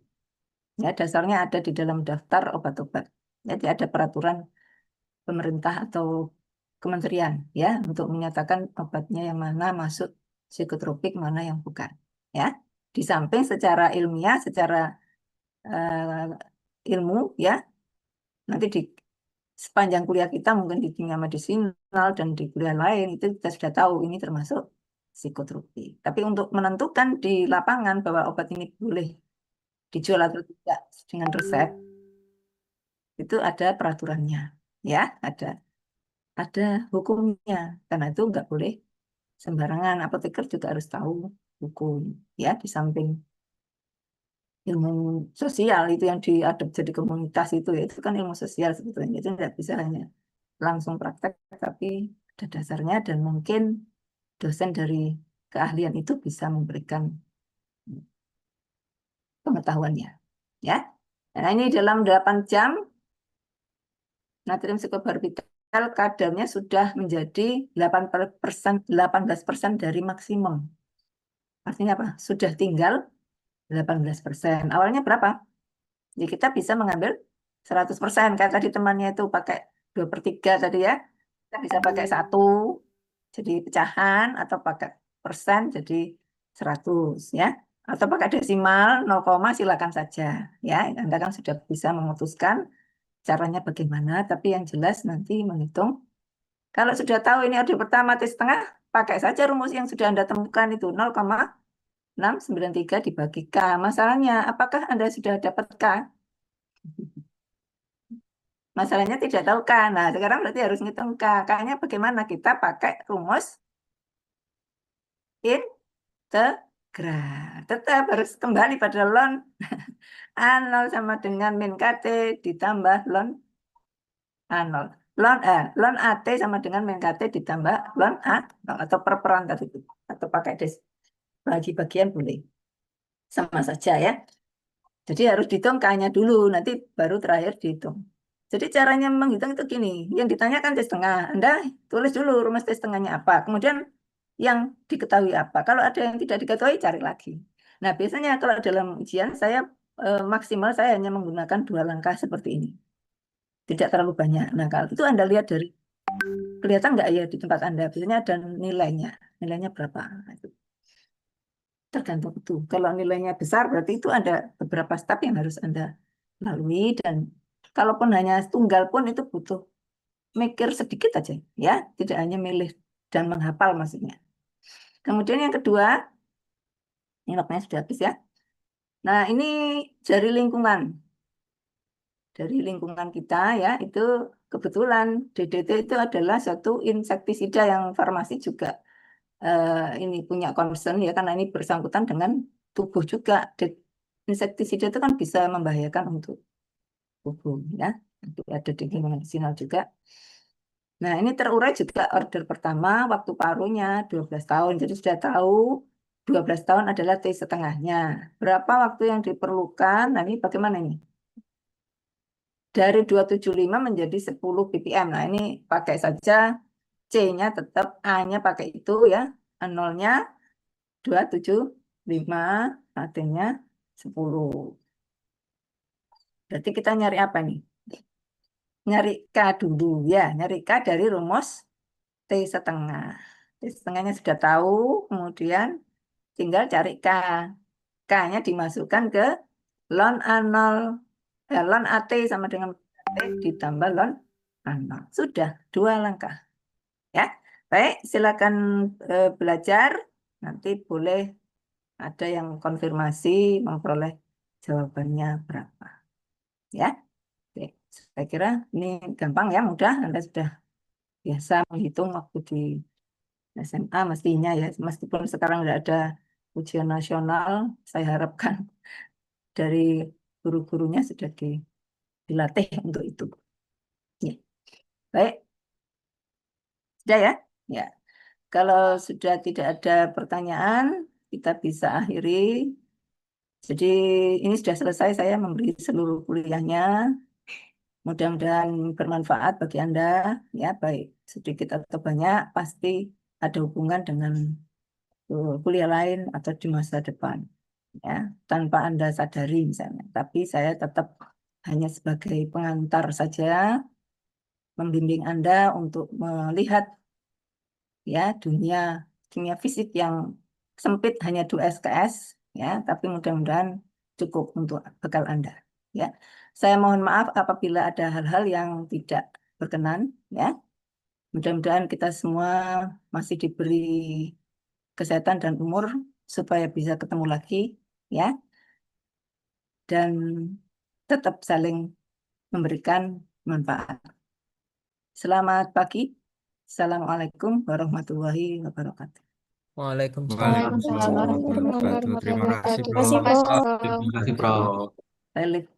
Ya, dasarnya ada di dalam daftar obat-obat. Jadi ada peraturan pemerintah atau kementerian ya untuk menyatakan obatnya yang mana masuk psikotropik, mana yang bukan. Ya, di samping secara ilmiah, secara ilmu ya, nanti di sepanjang kuliah kita mungkin di kimia medisinal dan di kuliah lain itu kita sudah tahu ini termasuk psikotropik. Tapi untuk menentukan di lapangan bahwa obat ini boleh dijual atau tidak dengan resep itu ada peraturannya, ya ada hukumnya. Karena itu nggak boleh sembarangan. Apoteker juga harus tahu hukum, ya di samping ilmu sosial itu yang diadop jadi komunitas itu ya itu kan ilmu sosial sebetulnya itu tidak bisa hanya langsung praktek tapi ada dasarnya dan mungkin dosen dari keahlian itu bisa memberikan pengetahuannya ya. Nah ini dalam 8 jam natrium sekobarbital kadarnya sudah menjadi 18% dari maksimum. Artinya apa? Sudah tinggal 18%. Awalnya berapa? Jadi kita bisa mengambil 100%. Kayak tadi temannya itu pakai 2/3 tadi ya. Kita bisa pakai 1 jadi pecahan atau pakai persen jadi 100 ya. Atau pakai desimal 0, silakan saja ya. Anda kan sudah bisa memutuskan caranya bagaimana, tapi yang jelas nanti menghitung. Kalau sudah tahu ini order pertama T setengah, pakai saja rumus yang sudah Anda temukan itu 0,693 dibagi K. Masalahnya, apakah Anda sudah dapat K? Masalahnya tidak tahu K. Nah, sekarang berarti harus ngitung K. K-nya bagaimana? Kita pakai rumus integral. Tetap harus kembali pada ln A0 sama dengan min KT ditambah ln A0. Ln AT sama dengan min KT ditambah ln A0 atau perperan tadi itu. Atau pakai bagi-bagian boleh. Sama saja ya. Jadi harus dihitung K-nya dulu, nanti baru terakhir dihitung. Jadi caranya menghitung itu gini, yang ditanyakan T setengah, Anda tulis dulu rumus T setengahnya apa, kemudian yang diketahui apa. Kalau ada yang tidak diketahui, cari lagi. Nah, biasanya kalau dalam ujian, saya maksimal saya hanya menggunakan 2 langkah seperti ini. Tidak terlalu banyak. Nah, kalau itu Anda lihat dari, kelihatan nggak ya di tempat Anda, biasanya ada nilainya. Nilainya berapa? Nah, itu tergantung itu. Kalau nilainya besar berarti itu ada beberapa step yang harus Anda lalui dan kalaupun hanya tunggal pun itu butuh mikir sedikit aja ya, tidak hanya milih dan menghafal maksudnya. Kemudian yang kedua, ini waktunya sudah habis ya. Nah, ini dari lingkungan. Dari lingkungan kita ya, itu kebetulan DDT itu adalah satu insektisida yang farmasi juga ini punya concern ya karena ini bersangkutan dengan tubuh juga. Insektisida itu kan bisa membahayakan untuk tubuh ya. Itu ada di lingkungan medisinal juga. Nah, ini terurai juga order pertama waktu parunya 12 tahun. Jadi sudah tahu 12 tahun adalah T setengahnya. Berapa waktu yang diperlukan? Nah, ini bagaimana ini? Dari 275 menjadi 10 ppm. Nah, ini pakai saja C-nya tetap, A-nya pakai itu ya. A0-nya 275, AT-nya 10. Berarti kita nyari apa nih? Nyari K dulu ya. Nyari K dari rumus T setengah. T setengahnya sudah tahu, kemudian tinggal cari K. K-nya dimasukkan ke ln A0, ln AT sama dengan AT ditambah ln A0. Sudah, 2 langkah. Ya, baik, silakan belajar. Nanti boleh ada yang konfirmasi memperoleh jawabannya berapa. Ya, oke. Saya kira ini gampang ya, mudah. Anda sudah biasa menghitung waktu di SMA mestinya ya, meskipun sekarang tidak ada ujian nasional, saya harapkan dari guru-gurunya sudah dilatih untuk itu. Ya. Baik, sudah ya? Ya. Kalau sudah tidak ada pertanyaan, kita bisa akhiri. Jadi ini sudah selesai saya memberi seluruh kuliahnya. Mudah-mudahan bermanfaat bagi Anda, ya baik sedikit atau banyak, pasti ada hubungan dengan kuliah lain atau di masa depan, ya tanpa Anda sadari misalnya. Tapi saya tetap hanya sebagai pengantar saja, membimbing Anda untuk melihat ya dunia kimia fisik yang sempit hanya 2 SKS, ya tapi mudah-mudahan cukup untuk bekal Anda. Ya, saya mohon maaf apabila ada hal-hal yang tidak berkenan, ya. Mudah-mudahan kita semua masih diberi kesehatan dan umur supaya bisa ketemu lagi, ya, dan tetap saling memberikan manfaat. Selamat pagi. Assalamualaikum warahmatullahi wabarakatuh. Waalaikumsalam. Waalaikumsalam warahmatullahi wabarakatuh. Terima kasih, Terima kasih, Prof. Prof. Terima kasih, Prof. Balik.